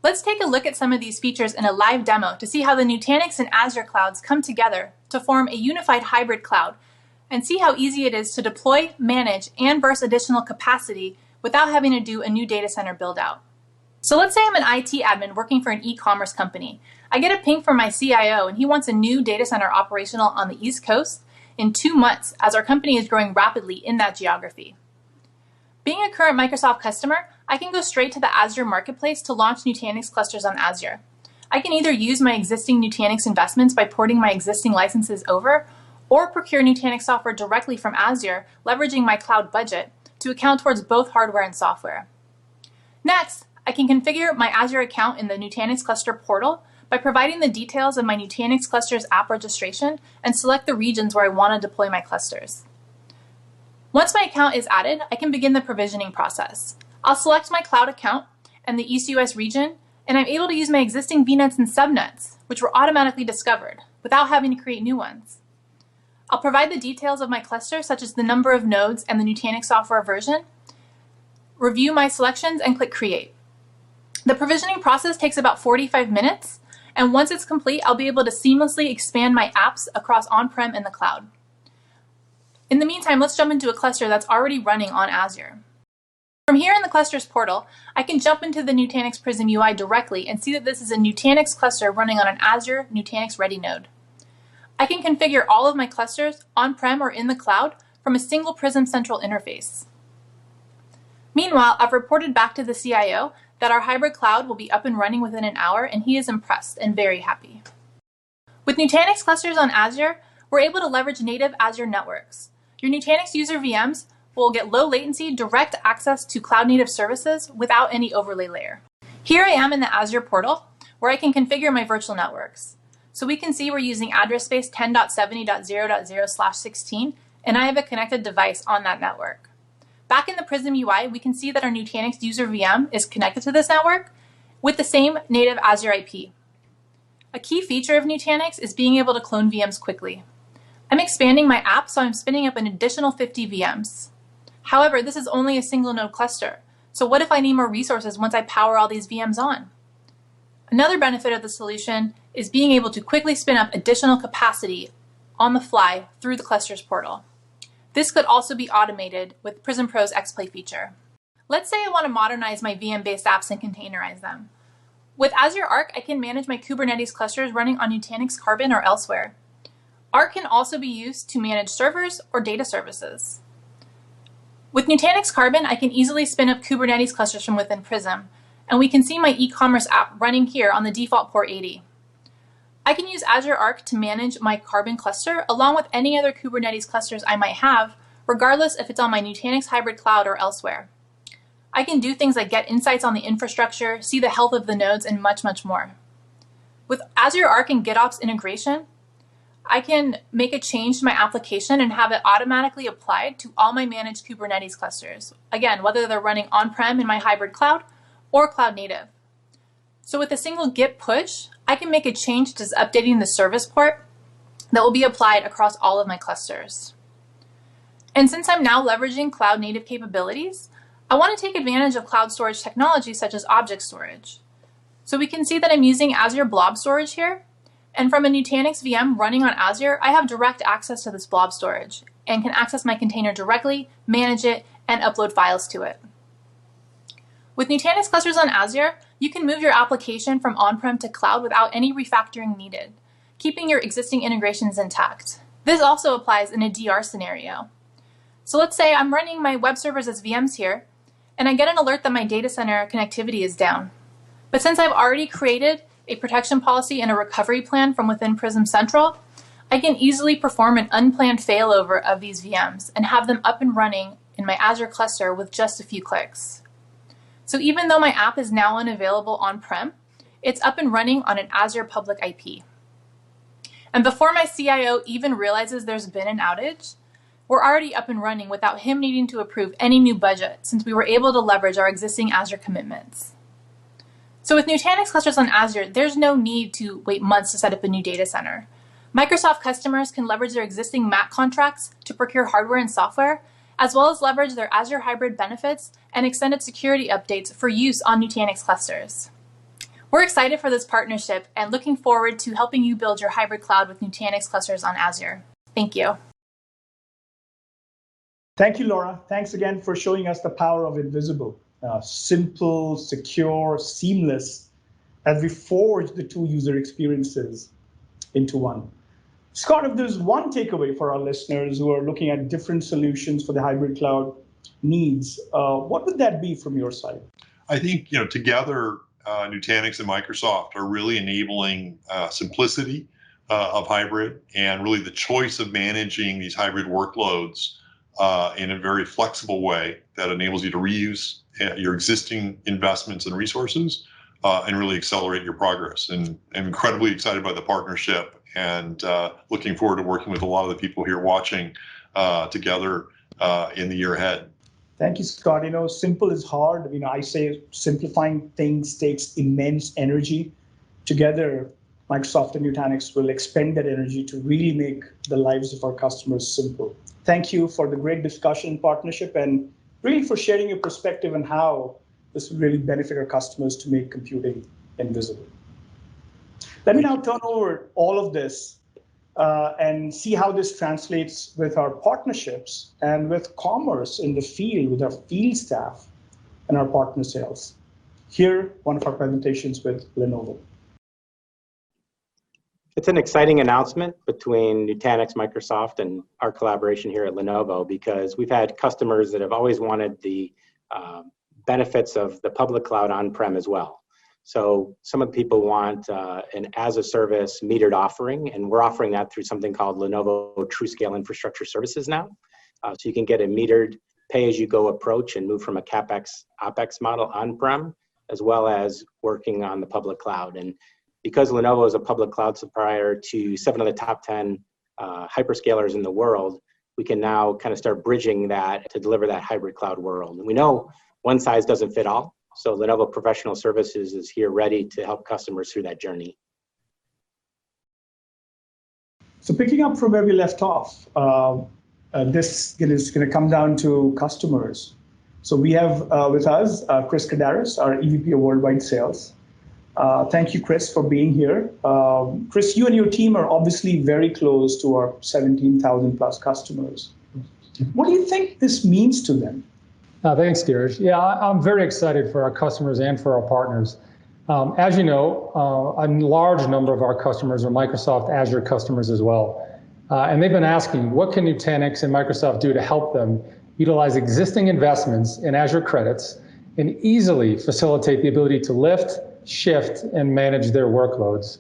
Let's take a look at some of these features in a live demo to see how the Nutanix and Azure clouds come together to form a unified hybrid cloud, and see how easy it is to deploy, manage, and burst additional capacity without having to do a new data center build out. So let's say I'm an IT admin working for an e-commerce company. I get a ping from my CIO and he wants a new data center operational on the East Coast in 2 months as our company is growing rapidly in that geography. Being a current Microsoft customer, I can go straight to the Azure Marketplace to launch Nutanix clusters on Azure. I can either use my existing Nutanix investments by porting my existing licenses over, or procure Nutanix software directly from Azure, leveraging my cloud budget to account towards both hardware and software. Next, I can configure my Azure account in the Nutanix cluster portal by providing the details of my Nutanix clusters app registration and select the regions where I want to deploy my clusters. Once my account is added, I can begin the provisioning process. I'll select my cloud account and the East US region, and I'm able to use my existing VNets and subnets, which were automatically discovered, without having to create new ones. I'll provide the details of my cluster, such as the number of nodes and the Nutanix software version, review my selections, and click Create. The provisioning process takes about 45 minutes, and once it's complete, I'll be able to seamlessly expand my apps across on-prem and the cloud. In the meantime, let's jump into a cluster that's already running on Azure. From here in the Clusters portal, I can jump into the Nutanix Prism UI directly and see that this is a Nutanix cluster running on an Azure Nutanix Ready node. I can configure all of my clusters on-prem or in the cloud from a single Prism central interface. Meanwhile, I've reported back to the CIO that our hybrid cloud will be up and running within an hour, and he is impressed and very happy. With Nutanix clusters on Azure, we're able to leverage native Azure networks. Your Nutanix user VMs will get low latency, direct access to cloud-native services without any overlay layer. Here I am in the Azure portal, where I can configure my virtual networks. So we can see we're using address space 10.70.0.0/16, and I have a connected device on that network. Back in the Prism UI, we can see that our Nutanix user VM is connected to this network with the same native Azure IP. A key feature of Nutanix is being able to clone VMs quickly. I'm expanding my app, so I'm spinning up an additional 50 VMs. However, this is only a single node cluster. So what if I need more resources once I power all these VMs on? Another benefit of the solution is being able to quickly spin up additional capacity on the fly through the clusters portal. This could also be automated with Prism Pro's XPlay feature. Let's say I want to modernize my VM-based apps and containerize them. With Azure Arc, I can manage my Kubernetes clusters running on Nutanix Karbon or elsewhere. Arc can also be used to manage servers or data services. With Nutanix Karbon, I can easily spin up Kubernetes clusters from within Prism, and we can see my e-commerce app running here on the default port 80. I can use Azure Arc to manage my Karbon cluster along with any other Kubernetes clusters I might have, regardless if it's on my Nutanix hybrid cloud or elsewhere. I can do things like get insights on the infrastructure, see the health of the nodes, and much, much more. With Azure Arc and GitOps integration, I can make a change to my application and have it automatically applied to all my managed Kubernetes clusters. Again, whether they're running on-prem in my hybrid cloud or cloud native. So with a single git push, I can make a change to updating the service port that will be applied across all of my clusters. And since I'm now leveraging cloud native capabilities, I want to take advantage of cloud storage technology such as object storage. So we can see that I'm using Azure Blob Storage here. And from a Nutanix VM running on Azure, I have direct access to this blob storage and can access my container directly, manage it, and upload files to it. With Nutanix clusters on Azure, you can move your application from on-prem to cloud without any refactoring needed, keeping your existing integrations intact. This also applies in a DR scenario. So let's say I'm running my web servers as VMs here, and I get an alert that my data center connectivity is down. But since I've already created a protection policy and a recovery plan from within Prism Central, I can easily perform an unplanned failover of these VMs and have them up and running in my Azure cluster with just a few clicks. So even though my app is now unavailable on-prem, it's up and running on an Azure public IP. And before my CIO even realizes there's been an outage, we're already up and running without him needing to approve any new budget, since we were able to leverage our existing Azure commitments. So with Nutanix clusters on Azure, there's no need to wait months to set up a new data center. Microsoft customers can leverage their existing MAC contracts to procure hardware and software, as well as leverage their Azure hybrid benefits and extended security updates for use on Nutanix clusters. We're excited for this partnership and looking forward to helping you build your hybrid cloud with Nutanix clusters on Azure. Thank you. Thank you, Laura. Thanks again for showing us the power of Invisible. Simple, secure, seamless, as we forge the two user experiences into one. Scott, if there's one takeaway for our listeners who are looking at different solutions for the hybrid cloud needs, what would that be from your side? I think, together, Nutanix and Microsoft are really enabling simplicity of hybrid and really the choice of managing these hybrid workloads in a very flexible way that enables you to reuse your existing investments and resources and really accelerate your progress. And I'm incredibly excited by the partnership and looking forward to working with a lot of the people here watching together in the year ahead. Thank you, Scott. Simple is hard. I say simplifying things takes immense energy. Together, Microsoft and Nutanix will expend that energy to really make the lives of our customers simple. Thank you for the great discussion and partnership, and really for sharing your perspective on how this will really benefit our customers to make computing invisible. Let me now turn over all of this and see how this translates with our partnerships and with commerce in the field, with our field staff and our partner sales. Here, one of our presentations with Lenovo. It's an exciting announcement between Nutanix, Microsoft, and our collaboration here at Lenovo, because we've had customers that have always wanted the benefits of the public cloud on-prem as well. So some of the people want an as-a-service metered offering, and we're offering that through something called Lenovo TrueScale Infrastructure Services now. So you can get a metered pay-as-you-go approach and move from a CapEx, OpEx model on-prem, as well as working on the public cloud. And because Lenovo is a public cloud supplier to 7 of the top 10 hyperscalers in the world, we can now kind of start bridging that to deliver that hybrid cloud world. And we know one size doesn't fit all, so Lenovo Professional Services is here ready to help customers through that journey. So picking up from where we left off, this is going to come down to customers. So we have with us Chris Kadaris, our EVP of Worldwide Sales. Thank you, Chris, for being here. Chris, you and your team are obviously very close to our 17,000 plus customers. What do you think this means to them? Thanks, Dheeraj. Yeah, I'm very excited for our customers and for our partners. As you know, a large number of our customers are Microsoft Azure customers as well. And they've been asking, what can Nutanix and Microsoft do to help them utilize existing investments in Azure credits and easily facilitate the ability to lift, shift, and manage their workloads?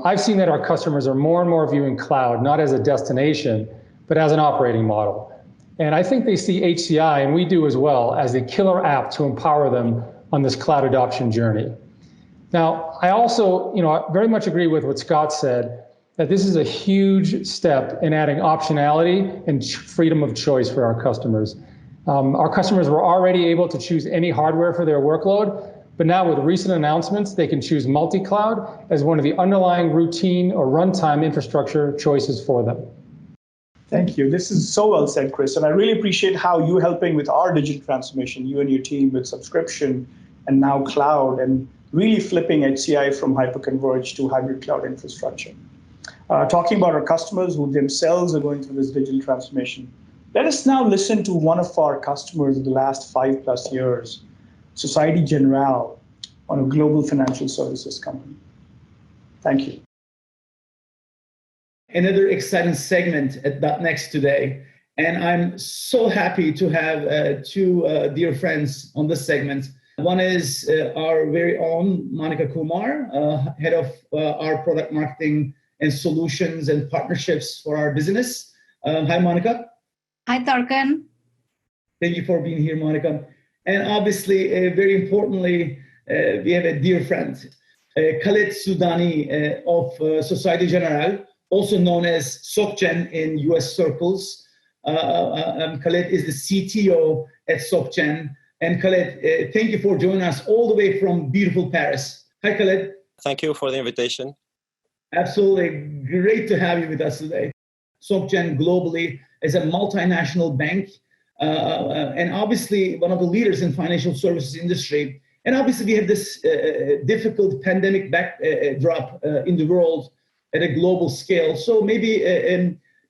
I've seen that our customers are more and more viewing cloud not as a destination, but as an operating model. And I think they see HCI, and we do as well, as a killer app to empower them on this cloud adoption journey. Now, I also, very much agree with what Scott said, that this is a huge step in adding optionality and freedom of choice for our customers. Our customers were already able to choose any hardware for their workload, but now with recent announcements, they can choose multi-cloud as one of the underlying routine or runtime infrastructure choices for them. Thank you. This is so well said, Chris. And I really appreciate how you're helping with our digital transformation, you and your team with subscription and now cloud, and really flipping HCI from hyperconverged to hybrid cloud infrastructure. Talking about our customers who themselves are going through this digital transformation, let us now listen to one of our customers of the last 5+ years, Societe Generale, on a global financial services company. Thank you. Another exciting segment at .next today. And I'm so happy to have two dear friends on this segment. One is our very own Monica Kumar, head of our product marketing and solutions and partnerships for our business. Hi, Monica. Hi, Tarkan. Thank you for being here, Monica. And obviously, very importantly, we have a dear friend, Khaled Soudani of Societe Generale, also known as SocGen in US circles. Khaled is the CTO at SocGen. And Khaled, thank you for joining us all the way from beautiful Paris. Hi, Khaled. Thank you for the invitation. Absolutely. Great to have you with us today. SocGen globally is a multinational bank and obviously one of the leaders in financial services industry. And obviously we have this difficult pandemic backdrop in the world at a global scale. So maybe,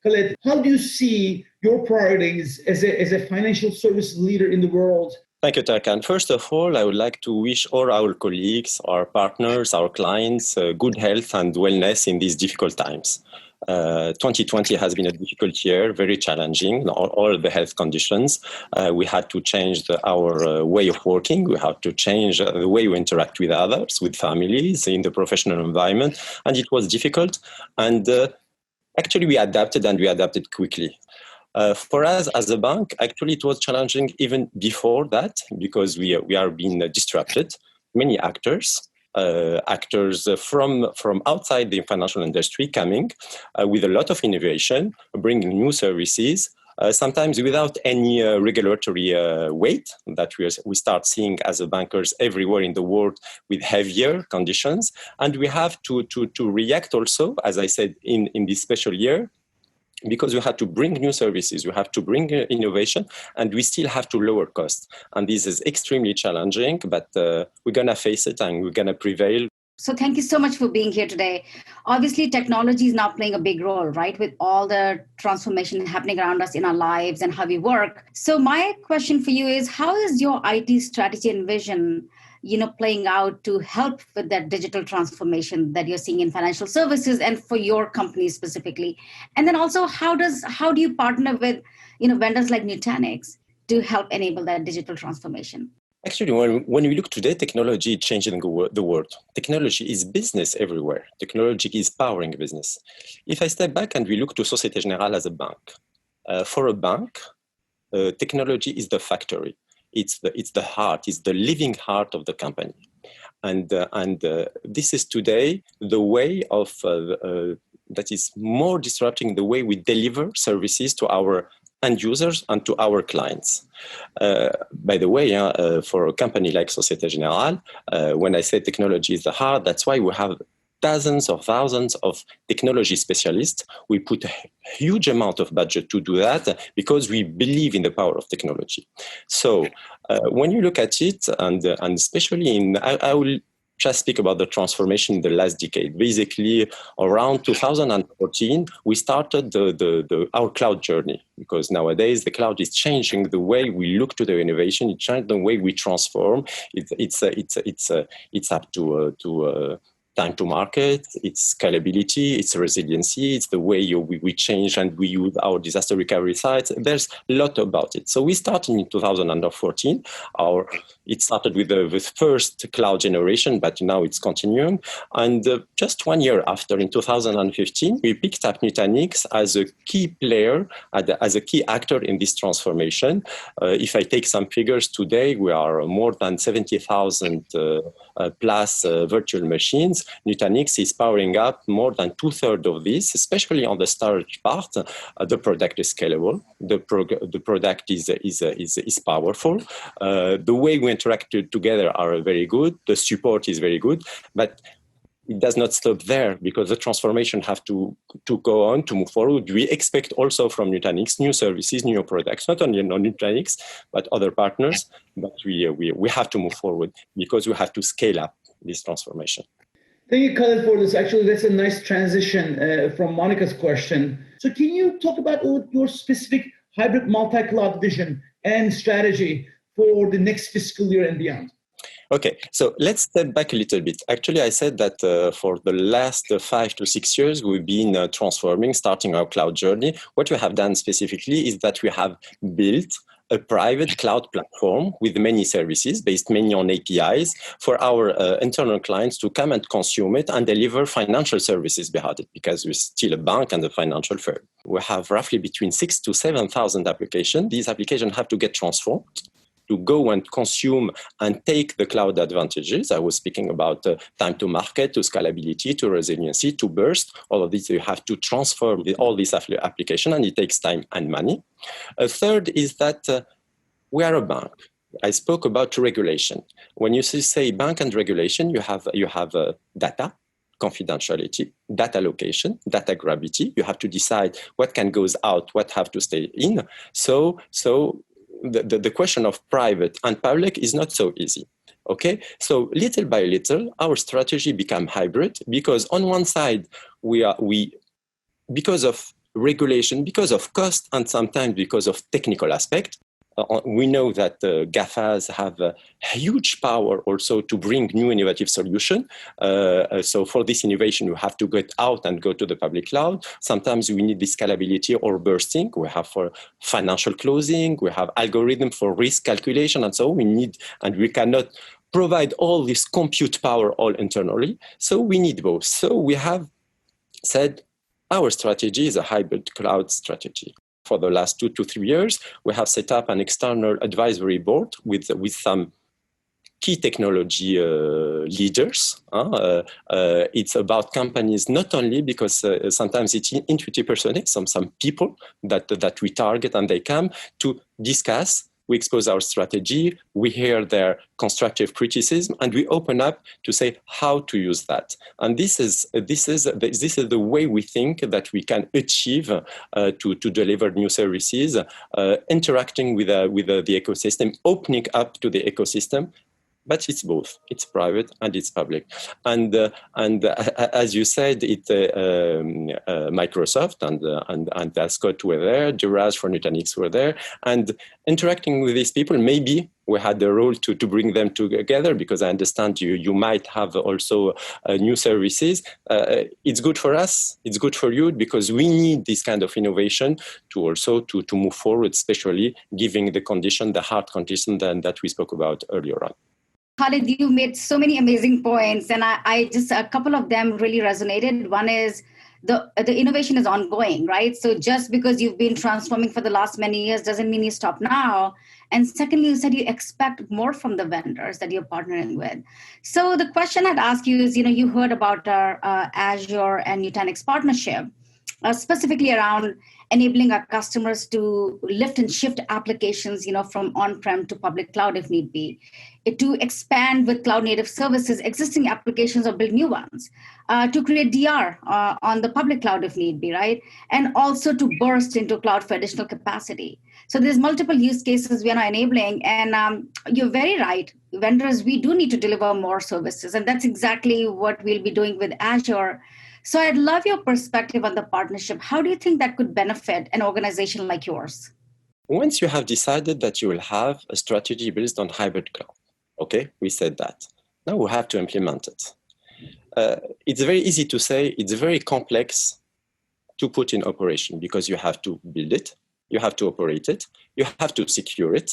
Khaled, how do you see your priorities as a financial service leader in the world? Thank you, Tarkan. First of all, I would like to wish all our colleagues, our partners, our clients, good health and wellness in these difficult times. 2020 has been a difficult year, very challenging, all the health conditions. We had to change our way of working. We had to change the way we interact with others, with families, in the professional environment. And it was difficult. And actually, we adapted quickly. For us as a bank, actually, it was challenging even before that because we are being disrupted. Many actors from outside the financial industry coming with a lot of innovation, bringing new services, sometimes without any regulatory weight that we start seeing as a bankers everywhere in the world with heavier conditions. And we have to react also, as I said, in this special year, because we have to bring new services, we have to bring innovation, and we still have to lower costs. And this is extremely challenging, but we're going to face it and we're going to prevail. So thank you so much for being here today. Obviously, technology is now playing a big role, right? With all the transformation happening around us in our lives and how we work. So my question for you is, how is your IT strategy and vision playing out to help with that digital transformation that you're seeing in financial services and for your company specifically? And then also, how do you partner with, vendors like Nutanix to help enable that digital transformation? Actually, when we look today, technology is changing the world. Technology is business everywhere. Technology is powering business. If I step back and we look to Societe Generale as a bank, for a bank, technology is the factory. It's the heart, it's the living heart of the company. And this is today the way of, that is more disrupting the way we deliver services to our end users and to our clients. By the way, for a company like Societe Generale, when I say technology is the heart, that's why we have dozens or thousands of technology specialists. We put a huge amount of budget to do that because we believe in the power of technology. So when you look at it, and especially I will just speak about the transformation in the last decade. Basically, around 2014, we started our cloud journey, because nowadays the cloud is changing the way we look to the innovation. It changed the way we transform. It's up to time to market, it's scalability, it's resiliency, it's the way we change and we use our disaster recovery sites. There's a lot about it. So we started in 2014. It started with the first cloud generation, but now it's continuing. And just 1 year after, in 2015, we picked up Nutanix as a key player, as a key actor in this transformation. If I take some figures today, we are more than 70,000 plus virtual machines. Nutanix is powering up more than 2/3 of this, especially on the storage part. The product is scalable. The product is powerful. The way we interact together are very good. The support is very good, but it does not stop there, because the transformation have to go on, to move forward. We expect also from Nutanix new services, new products, not only on Nutanix, but other partners. But we have to move forward because we have to scale up this transformation. Thank you, Khaled, for this. Actually, that's a nice transition from Monica's question. So can you talk about your specific hybrid multi-cloud vision and strategy for the next fiscal year and beyond? Okay, so let's step back a little bit. Actually, I said that for the last 5 to 6 years, we've been transforming, starting our cloud journey. What we have done specifically is that we have built a private cloud platform with many services based mainly on APIs for our internal clients to come and consume it and deliver financial services behind it, because we're still a bank and a financial firm. We have roughly between 6,000 to 7,000 applications. These applications have to get transformed to go and consume and take the cloud advantages. I was speaking about time to market, to scalability, to resiliency, to burst. All of this, you have to transform all these applications, and it takes time and money. A third is that we are a bank. I spoke about regulation. When you say bank and regulation, you have data, confidentiality, data location, data gravity. You have to decide what can goes out, what have to stay in. So the question of private and public is not so easy. Okay, so little by little, our strategy become hybrid, because on one side because of regulation, because of cost, and sometimes because of technical aspect, we know that GAFAs have a huge power also to bring new innovative solutions. So for this innovation, you have to get out and go to the public cloud. Sometimes we need the scalability or bursting. We have for financial closing, we have algorithm for risk calculation, and so we need, and we cannot provide all this compute power all internally. So we need both. So we have said our strategy is a hybrid cloud strategy. For the last 2 to 3 years, we have set up an external advisory board with some key technology leaders. It's about companies, not only because sometimes it's intuitive personas, some people that we target, and they come to discuss. We expose our strategy, we hear their constructive criticism, and we open up to say how to use that. And this is the way we think that we can achieve to deliver new services, interacting with the ecosystem, opening up to the ecosystem. But it's both. It's private and it's public. And as you said, Microsoft and Scott were there, Duraz for Nutanix were there, and interacting with these people, maybe we had the role to bring them together, because I understand you might have also new services. It's good for us. It's good for you, because we need this kind of innovation to also to move forward, especially giving the hard condition that we spoke about earlier on. Khaled, you made so many amazing points, and I just, a couple of them really resonated. One is the innovation is ongoing, right? So just because you've been transforming for the last many years doesn't mean you stop now. And secondly, you said you expect more from the vendors that you're partnering with. So the question I'd ask you is, you heard about our Azure and Nutanix partnership. specifically around enabling our customers to lift and shift applications, from on-prem to public cloud if need be, to expand with cloud-native services existing applications or build new ones, to create DR on the public cloud if need be, right? And also to burst into cloud for additional capacity. So there's multiple use cases we are now enabling, and you're very right. Vendors, we do need to deliver more services, and that's exactly what we'll be doing with Azure. So I'd love your perspective on the partnership. How do you think that could benefit an organization like yours? Once you have decided that you will have a strategy based on hybrid cloud, okay, we said that. Now we have to implement it. It's very easy to say, it's very complex to put in operation because you have to build it, you have to operate it, you have to secure it,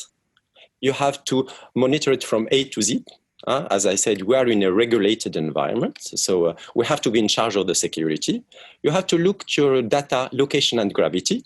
you have to monitor it from A to Z. As I said, we are in a regulated environment, so we have to be in charge of the security. You have to look to your data location and gravity,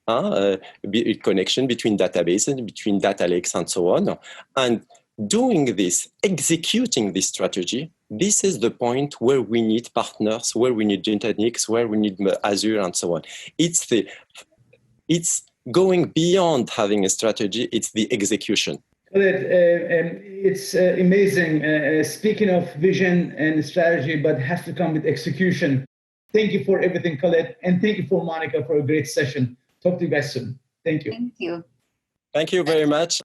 connection between databases, between data lakes, and so on. And doing this, executing this strategy, this is the point where we need partners, where we need Nutanix, where we need Azure, and so on. It's going beyond having a strategy, it's the execution. It's amazing. Speaking of vision and strategy, but has to come with execution. Thank you for everything, Colette, and thank you for Monica for a great session. Talk to you guys soon. Thank you. Thank you. Thank you very much.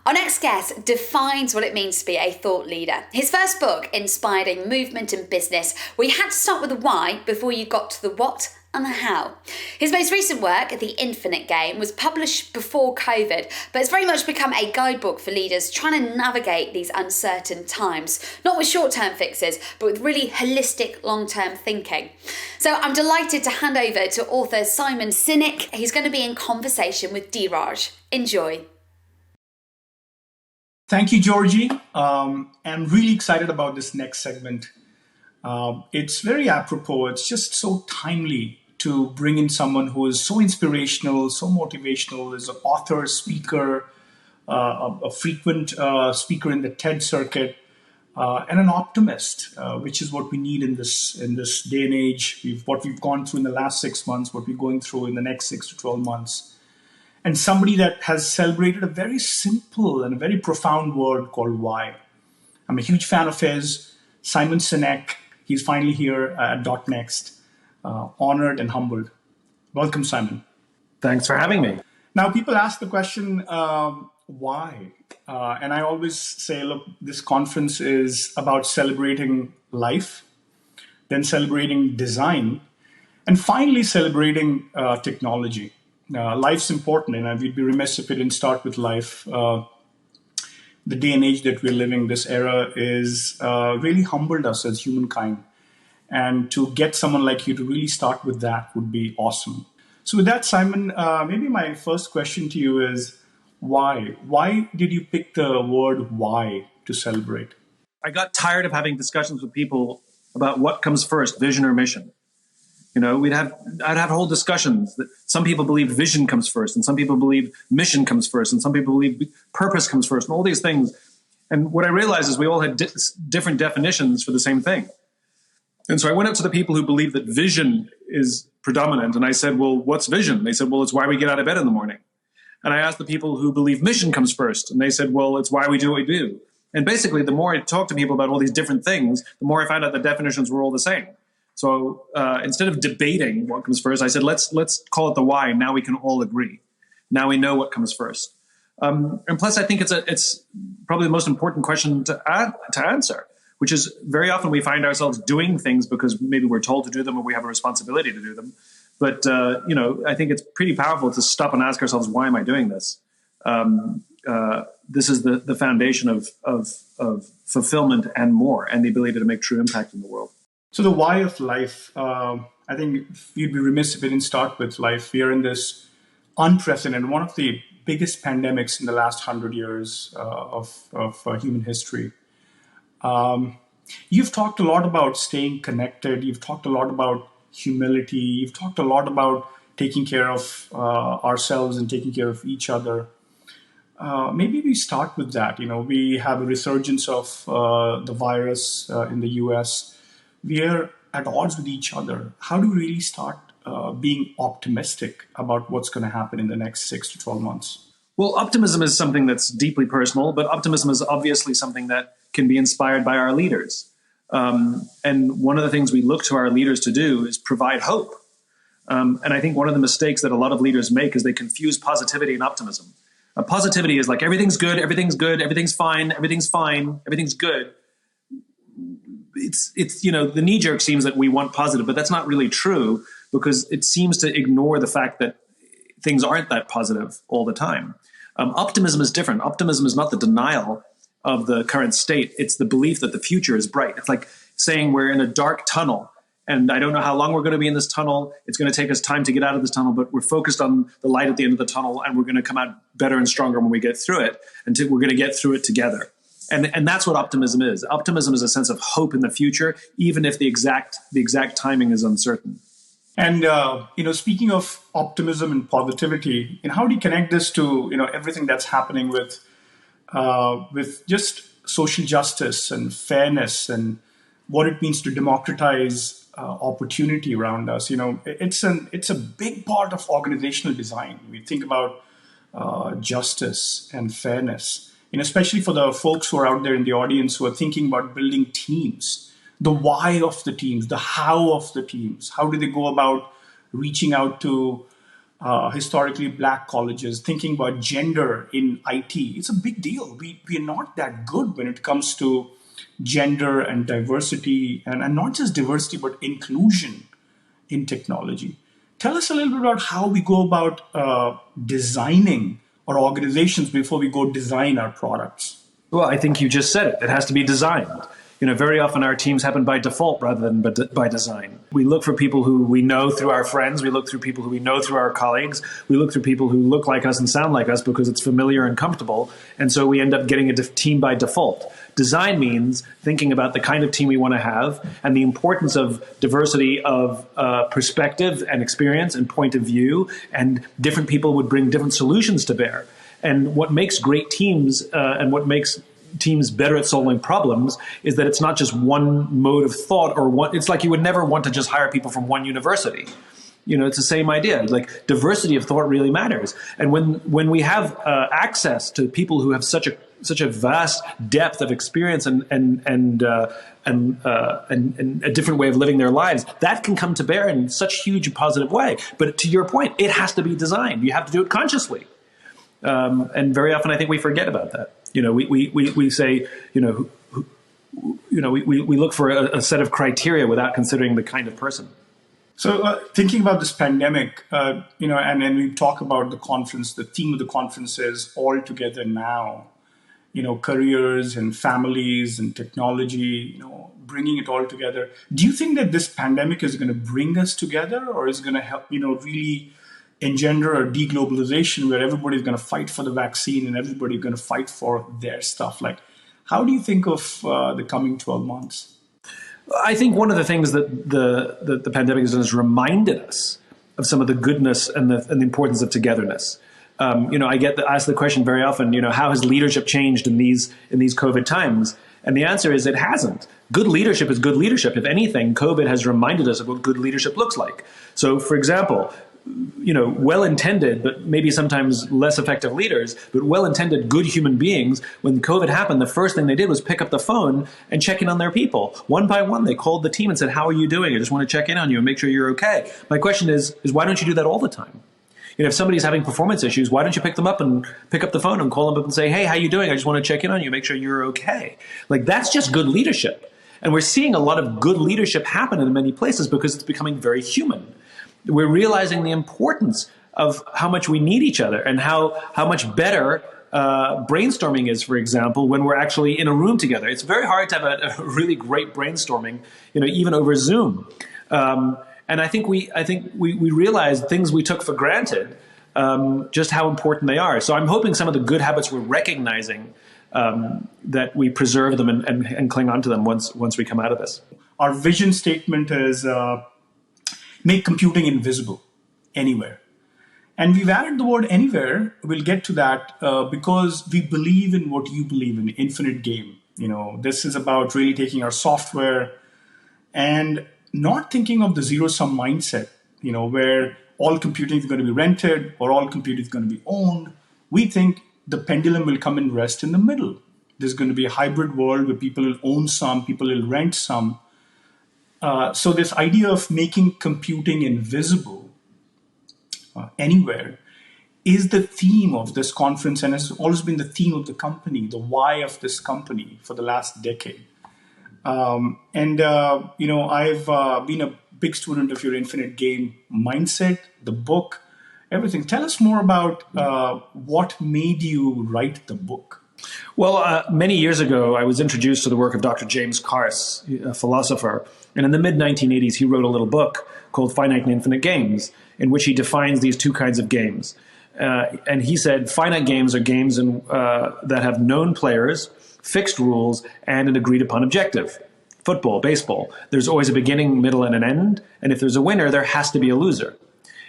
Our next guest defines what it means to be a thought leader. His first book inspired a movement in business where you had to start with the why before you got to the what and the how. His most recent work, The Infinite Game, was published before COVID, but it's very much become a guidebook for leaders trying to navigate these uncertain times, not with short-term fixes, but with really holistic long-term thinking. So I'm delighted to hand over to author Simon Sinek. He's going to be in conversation with Dheeraj. Enjoy. Thank you, Georgie. I'm really excited about this next segment. It's very apropos. It's just so timely to bring in someone who is so inspirational, so motivational, is an author, speaker, a frequent speaker in the TED circuit, and an optimist, which is what we need in this day and age. What we've gone through in the last 6 months, what we're going through in the next 6 to 12 months. And somebody that has celebrated a very simple and a very profound word called why. I'm a huge fan of his, Simon Sinek. He's finally here at .next. Honored and humbled. Welcome, Simon. Thanks for having me. Now, people ask the question, why? And I always say, look, this conference is about celebrating life, then celebrating design, and finally celebrating technology. Life's important, and we'd be remiss if we didn't start with life. The day and age that we're living, this era, is really humbled us as humankind. And to get someone like you to really start with that would be awesome. So with that, Simon, maybe my first question to you is, why? Why did you pick the word why to celebrate? I got tired of having discussions with people about what comes first, vision or mission. You know, I'd have whole discussions that some people believe vision comes first, and some people believe mission comes first, and some people believe purpose comes first, and all these things. And what I realized is we all had different definitions for the same thing. And so I went up to the people who believe that vision is predominant, and I said, well, what's vision? They said, well, it's why we get out of bed in the morning. And I asked the people who believe mission comes first, and they said, well, it's why we do what we do. And basically, the more I talked to people about all these different things, the more I found out the definitions were all the same. So instead of debating what comes first, I said, let's call it the why. Now we can all agree. Now we know what comes first. And plus, I think it's probably the most important question to answer, which is very often we find ourselves doing things because maybe we're told to do them or we have a responsibility to do them. But, I think it's pretty powerful to stop and ask ourselves, why am I doing this? This is the foundation of fulfillment and more, and the ability to make true impact in the world. So the why of life, I think we'd be remiss if we didn't start with life. We are in this unprecedented, one of the biggest pandemics in the last 100 years of human history. You've talked a lot about staying connected. You've talked a lot about humility. You've talked a lot about taking care of ourselves and taking care of each other. Maybe we start with that. We have a resurgence of the virus in the US. We are at odds with each other, how do we really start being optimistic about what's going to happen in the next 6 to 12 months? Well, optimism is something that's deeply personal, but optimism is obviously something that can be inspired by our leaders. And one of the things we look to our leaders to do is provide hope. And I think one of the mistakes that a lot of leaders make is they confuse positivity and optimism. Positivity is like everything's good, everything's good, everything's fine, everything's fine, everything's good. It's the knee-jerk seems that we want positive, but that's not really true because it seems to ignore the fact that things aren't that positive all the time. Optimism is different. Optimism is not the denial of the current state. It's the belief that the future is bright. It's like saying we're in a dark tunnel and I don't know how long we're going to be in this tunnel. It's going to take us time to get out of this tunnel, but we're focused on the light at the end of the tunnel and we're going to come out better and stronger when we get through it. And we're going to get through it together. And that's what optimism is. Optimism is a sense of hope in the future, even if the exact timing is uncertain. And, speaking of optimism and positivity, how do you connect this to, everything that's happening with just social justice and fairness and what it means to democratize opportunity around us? It's a big part of organizational design. We think about justice and fairness, especially for the folks who are out there in the audience who are thinking about building teams. The why of the teams, the how of the teams. How do they go about reaching out to historically Black colleges, thinking about gender in IT? It's a big deal. We are not that good when it comes to gender and diversity, and not just diversity, but inclusion in technology. Tell us a little bit about how we go about designing our organizations before we go design our products. Well, I think you just said it. It has to be designed. Very often our teams happen by default rather than by design. We look for people who we know through our friends. We look through people who we know through our colleagues. We look through people who look like us and sound like us because it's familiar and comfortable. And so we end up getting a team by default. Design means thinking about the kind of team we want to have and the importance of diversity of perspective and experience and point of view. And different people would bring different solutions to bear. And what makes great teams and what makes teams better at solving problems is that it's not just one mode of thought or one. It's like you would never want to just hire people from one university. It's the same idea. Like diversity of thought really matters. And when we have access to people who have such a vast depth of experience and a different way of living their lives, that can come to bear in such huge positive way. But to your point, it has to be designed. You have to do it consciously. And very often I think we forget about that. We say, we look for a set of criteria without considering the kind of person. So thinking about this pandemic, and then we talk about the conference, the theme of the conference is all together now, careers and families and technology, bringing it all together. Do you think that this pandemic is going to bring us together or is going to help, really engender a deglobalization where everybody's going to fight for the vaccine and everybody's going to fight for their stuff? Like, how do you think of the coming 12 months? I think one of the things that the pandemic has done is reminded us of some of the goodness and the importance of togetherness. I get asked the question very often, how has leadership changed in these COVID times? And the answer is it hasn't. Good leadership is good leadership. If anything, COVID has reminded us of what good leadership looks like. So, for example, well-intended, but maybe sometimes less effective leaders, but well-intended good human beings, when COVID happened, the first thing they did was pick up the phone and check in on their people. One by one, they called the team and said, how are you doing? I just want to check in on you and make sure you're okay. My question is why don't you do that all the time? If somebody's having performance issues, why don't you pick them up and pick up the phone and call them up and say, hey, how you doing? I just want to check in on you, make sure you're okay. Like, that's just good leadership. And we're seeing a lot of good leadership happen in many places because it's becoming very human. We're realizing the importance of how much we need each other and how much better brainstorming is, for example, when we're actually in a room together. It's very hard to have a really great brainstorming, even over Zoom. And I think we realize things we took for granted, just how important they are. So I'm hoping some of the good habits we're recognizing, that we preserve them and cling on to them once we come out of this. Our vision statement is make computing invisible anywhere. And we've added the word anywhere. We'll get to that because we believe in what you believe in, infinite game. This is about really taking our software and not thinking of the zero-sum mindset, where all computing is going to be rented or all computing is going to be owned. We think the pendulum will come and rest in the middle. There's going to be a hybrid world where people will own some, people will rent some. So this idea of making computing invisible anywhere is the theme of this conference, and has always been the theme of the company, the why of this company for the last decade. I've been a big student of your infinite game mindset, the book, everything. Tell us more about what made you write the book. Well, many years ago, I was introduced to the work of Dr. James Carse, a philosopher. And in the mid-1980s, he wrote a little book called Finite and Infinite Games, in which he defines these two kinds of games. And he said finite games are games that have known players, fixed rules, and an agreed-upon objective. Football, baseball, there's always a beginning, middle, and an end. And if there's a winner, there has to be a loser.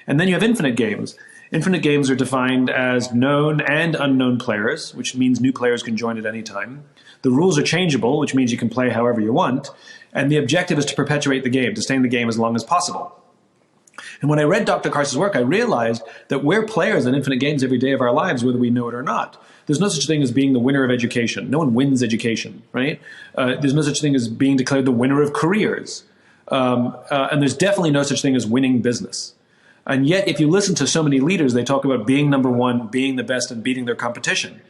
And then you have infinite games. Infinite games are defined as known and unknown players, which means new players can join at any time. The rules are changeable, which means you can play however you want. And the objective is to perpetuate the game, to stay in the game as long as possible. And when I read Dr. Carse's work, I realized that we're players in infinite games every day of our lives, whether we know it or not. There's no such thing as being the winner of education. No one wins education, right? There's no such thing as being declared the winner of careers. And there's definitely no such thing as winning business. And yet, if you listen to so many leaders, they talk about being number one, being the best, and beating their competition.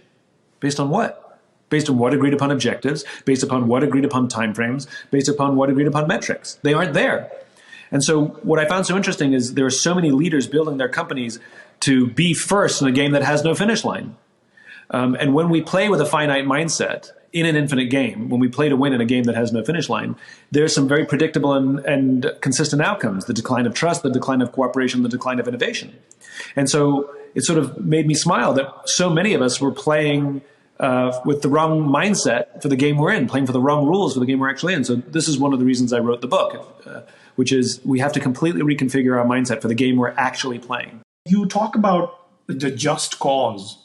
Based on what? Based on what agreed upon objectives, based upon what agreed upon timeframes, based upon what agreed upon metrics. They aren't there. And so what I found so interesting is there are so many leaders building their companies to be first in a game that has no finish line. And when we play with a finite mindset in an infinite game, when we play to win in a game that has no finish line, there's some very predictable and consistent outcomes: the decline of trust, the decline of cooperation, the decline of innovation. And so it sort of made me smile that so many of us were playing with the wrong mindset for the game we're in, playing for the wrong rules for the game we're actually in. So this is one of the reasons I wrote the book, which is we have to completely reconfigure our mindset for the game we're actually playing. You talk about the just cause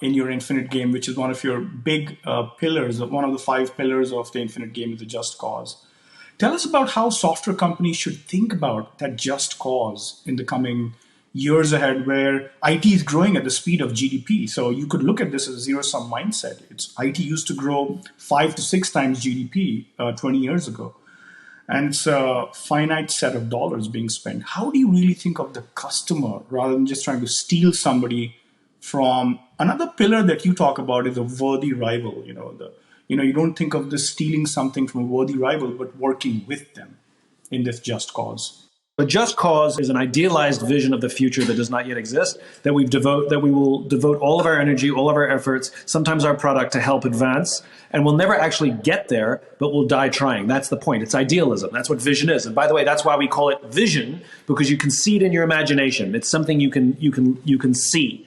in your infinite game, which is one of your big pillars, one of the 5 pillars of the infinite game is the just cause. Tell us about how software companies should think about that just cause in the coming years ahead, where IT is growing at the speed of GDP. So you could look at this as a zero-sum mindset. IT used to grow 5 to 6 times GDP 20 years ago. And it's a finite set of dollars being spent. How do you really think of the customer rather than just trying to steal somebody from another pillar that you talk about is a worthy rival? You don't think of this stealing something from a worthy rival, but working with them in this just cause. A just cause is an idealized vision of the future that does not yet exist, that we will devote all of our energy, all of our efforts, sometimes our product to help advance, and we'll never actually get there, but we'll die trying. That's the point. It's idealism. That's what vision is. And by the way, that's why we call it vision, because you can see it in your imagination. It's something you can see.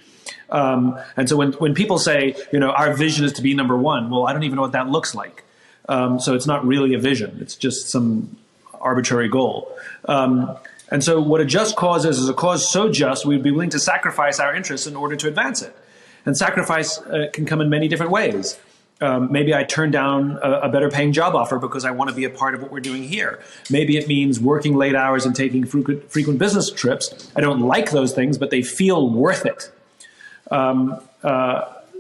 And so when people say, our vision is to be number one, well, I don't even know what that looks like. So it's not really a vision. It's just some arbitrary goal. And so what a just cause is a cause so just we'd be willing to sacrifice our interests in order to advance it. And sacrifice can come in many different ways. Maybe I turn down a better paying job offer because I want to be a part of what we're doing here. Maybe it means working late hours and taking frequent business trips. I don't like those things, but they feel worth it.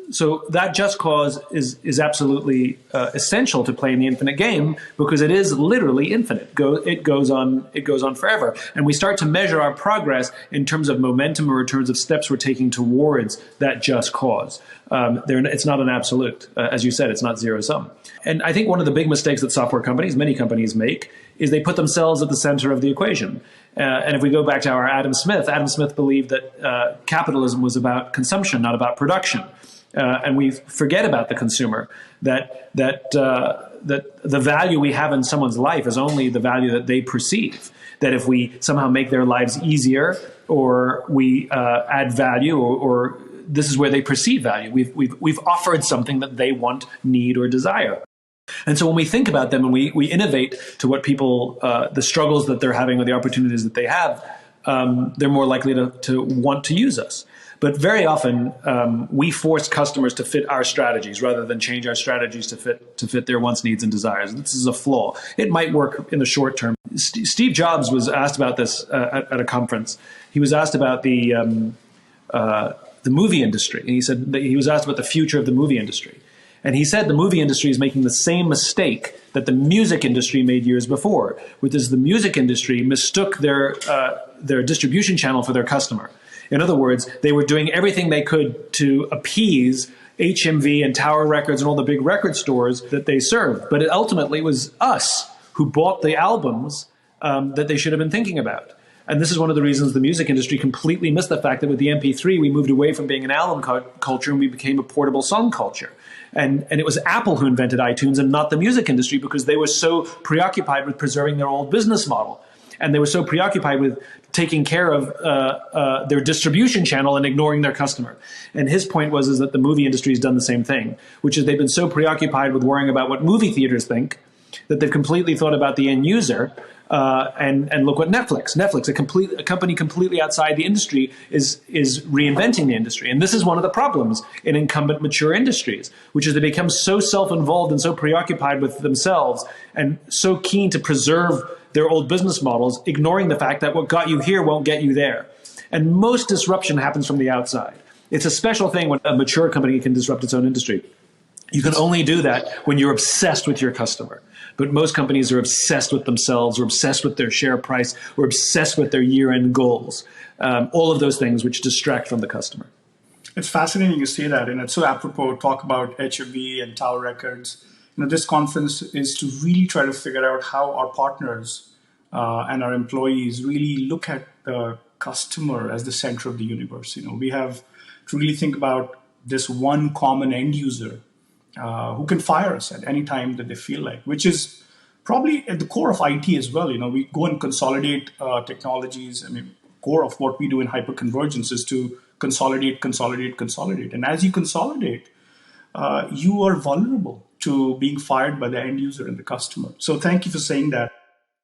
So that just cause is absolutely essential to play in the infinite game, because it is literally infinite. It goes on forever, and we start to measure our progress in terms of momentum or in terms of steps we're taking towards that just cause. It's not an absolute, as you said. It's not zero sum. And I think one of the big mistakes that software companies, many companies, make is they put themselves at the center of the equation. And if we go back to our Adam Smith believed that capitalism was about consumption, not about production. And we forget about the consumer, that the value we have in someone's life is only the value that they perceive. That if we somehow make their lives easier, or we add value, or this is where they perceive value. We've offered something that they want, need, or desire. And so when we think about them and we innovate to what people, the struggles that they're having or the opportunities that they have, they're more likely to want to use us. But very often, we force customers to fit our strategies rather than change our strategies to fit their wants, needs, and desires. This is a flaw. It might work in the short term. Steve Jobs was asked about this at a conference. He was asked about the movie industry, and he said that he was asked about the future of the movie industry. And he said the movie industry is making the same mistake that the music industry made years before, which is the music industry mistook their distribution channel for their customer. In other words, they were doing everything they could to appease HMV and Tower Records and all the big record stores that they served. But it ultimately was us who bought the albums that they should have been thinking about. And this is one of the reasons the music industry completely missed the fact that with the MP3, we moved away from being an album culture and we became a portable song culture. And it was Apple who invented iTunes and not the music industry, because they were so preoccupied with preserving their old business model. And they were so preoccupied with taking care of their distribution channel and ignoring their customer. And his point was that the movie industry has done the same thing, which is they've been so preoccupied with worrying about what movie theaters think that they've completely thought about the end user. And look what Netflix, a company completely outside the industry, is reinventing the industry. And this is one of the problems in incumbent mature industries, which is they become so self-involved and so preoccupied with themselves and so keen to preserve their old business models, ignoring the fact that what got you here won't get you there. And most disruption happens from the outside. It's a special thing when a mature company can disrupt its own industry. You can only do that when you're obsessed with your customer. But most companies are obsessed with themselves, or obsessed with their share price, or obsessed with their year-end goals. All of those things which distract from the customer. It's fascinating you say that, and it's so apropos talk about HMV and Tower Records. This conference is to really try to figure out how our partners and our employees really look at the customer as the center of the universe. We have to really think about this one common end user who can fire us at any time that they feel like, which is probably at the core of IT as well. We go and consolidate technologies. Core of what we do in hyperconvergence is to consolidate. And as you consolidate, you are vulnerable to being fired by the end user and the customer. So thank you for saying that.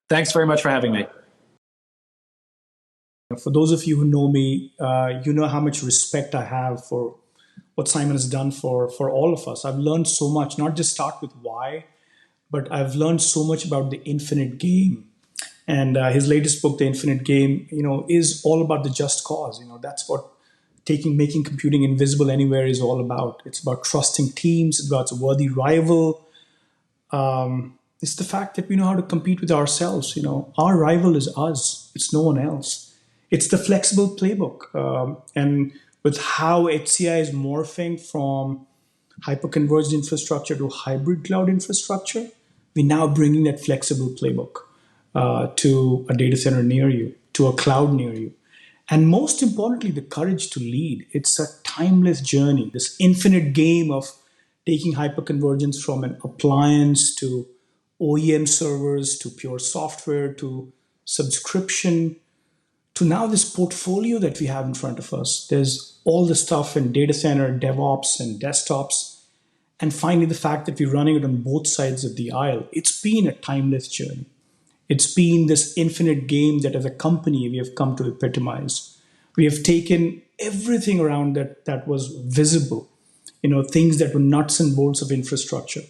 Thanks very much for having me. For those of you who know me, you know how much respect I have for what Simon has done for all of us. I've learned so much, not just start with why, but I've learned so much about the infinite game. And his latest book, The Infinite Game, is all about the just cause. That's what making computing invisible anywhere is all about. It's about trusting teams. It's about a worthy rival. It's the fact that we know how to compete with ourselves. Our rival is us. It's no one else. It's the flexible playbook. And with how HCI is morphing from hyperconverged infrastructure to hybrid cloud infrastructure, we're now bringing that flexible playbook to a data center near you, to a cloud near you. And most importantly, the courage to lead. It's a timeless journey, this infinite game of taking hyperconvergence from an appliance to OEM servers, to pure software, to subscription, to now this portfolio that we have in front of us. There's all the stuff in data center, DevOps, and desktops. And finally, the fact that we're running it on both sides of the aisle. It's been a timeless journey. It's been this infinite game that as a company we have come to epitomize. We have taken everything around that was visible, things that were nuts and bolts of infrastructure,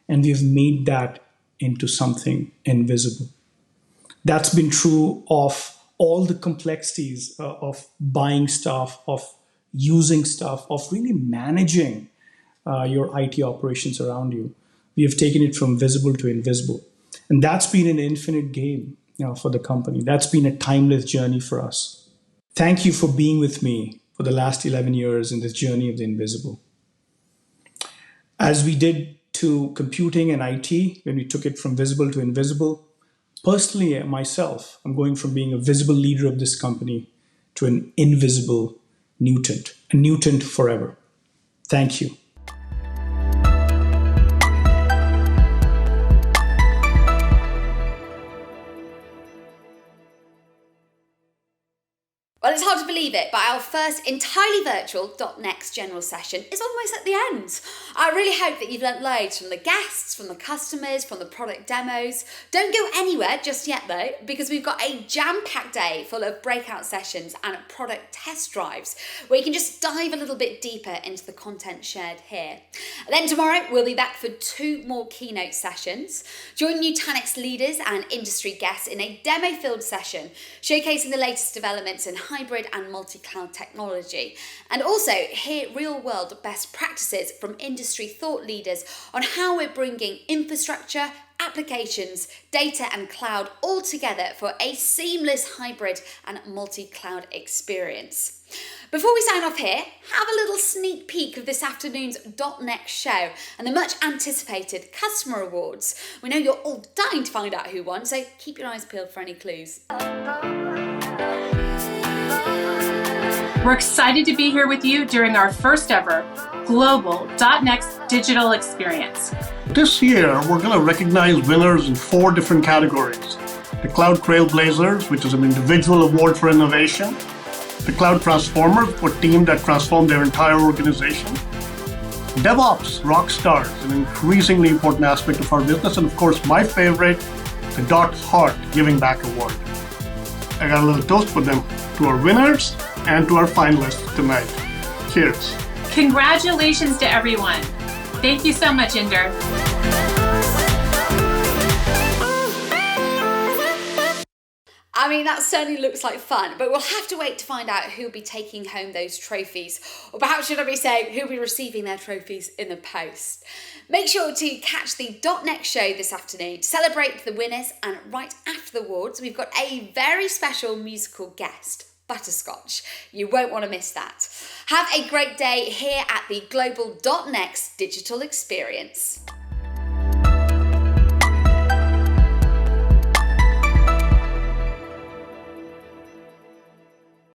and we have made that into something invisible. That's been true of all the complexities of buying stuff, of using stuff, of really managing your IT operations around you. We have taken it from visible to invisible. And that's been an infinite game for the company. That's been a timeless journey for us. Thank you for being with me for the last 11 years in this journey of the invisible. As we did to computing and IT, when we took it from visible to invisible, personally, myself, I'm going from being a visible leader of this company to an invisible Nutant, a Nutant forever. Thank you. Well, Well, it's hard to believe it, but our first entirely virtual .next general session is almost at the end. I really hope that you've learnt loads from the guests, from the customers, from the product demos. Don't go anywhere just yet though, because we've got a jam-packed day full of breakout sessions and product test drives, where you can just dive a little bit deeper into the content shared here. And then tomorrow, we'll be back for 2 more keynote sessions. Join Nutanix leaders and industry guests in a demo-filled session, showcasing the latest developments in hybrid and multi-cloud technology, and also hear real-world best practices from industry thought leaders on how we're bringing infrastructure, applications, data and cloud all together for a seamless hybrid and multi-cloud experience. Before we sign off here, have a little sneak peek of this afternoon's .next show and the much anticipated customer awards. We know you're all dying to find out who won, so keep your eyes peeled for any clues. We're excited to be here with you during our first ever global .next digital experience. This year, we're going to recognize winners in 4 different categories. The Cloud Trailblazers, which is an individual award for innovation. The Cloud Transformers, for a team that transformed their entire organization. DevOps Rockstars, an increasingly important aspect of our business. And of course, my favorite, the .Heart Giving Back Award. I got a little toast for them, to our winners and to our finalists tonight. Cheers. Congratulations to everyone. Thank you so much, Inder. I mean, that certainly looks like fun, but we'll have to wait to find out who'll be taking home those trophies, or perhaps should I be saying who'll be receiving their trophies in the post. Make sure to catch the .next show this afternoon to celebrate the winners, and right after the awards, we've got a very special musical guest, Butterscotch. You won't want to miss that. Have a great day here at the global .next digital experience.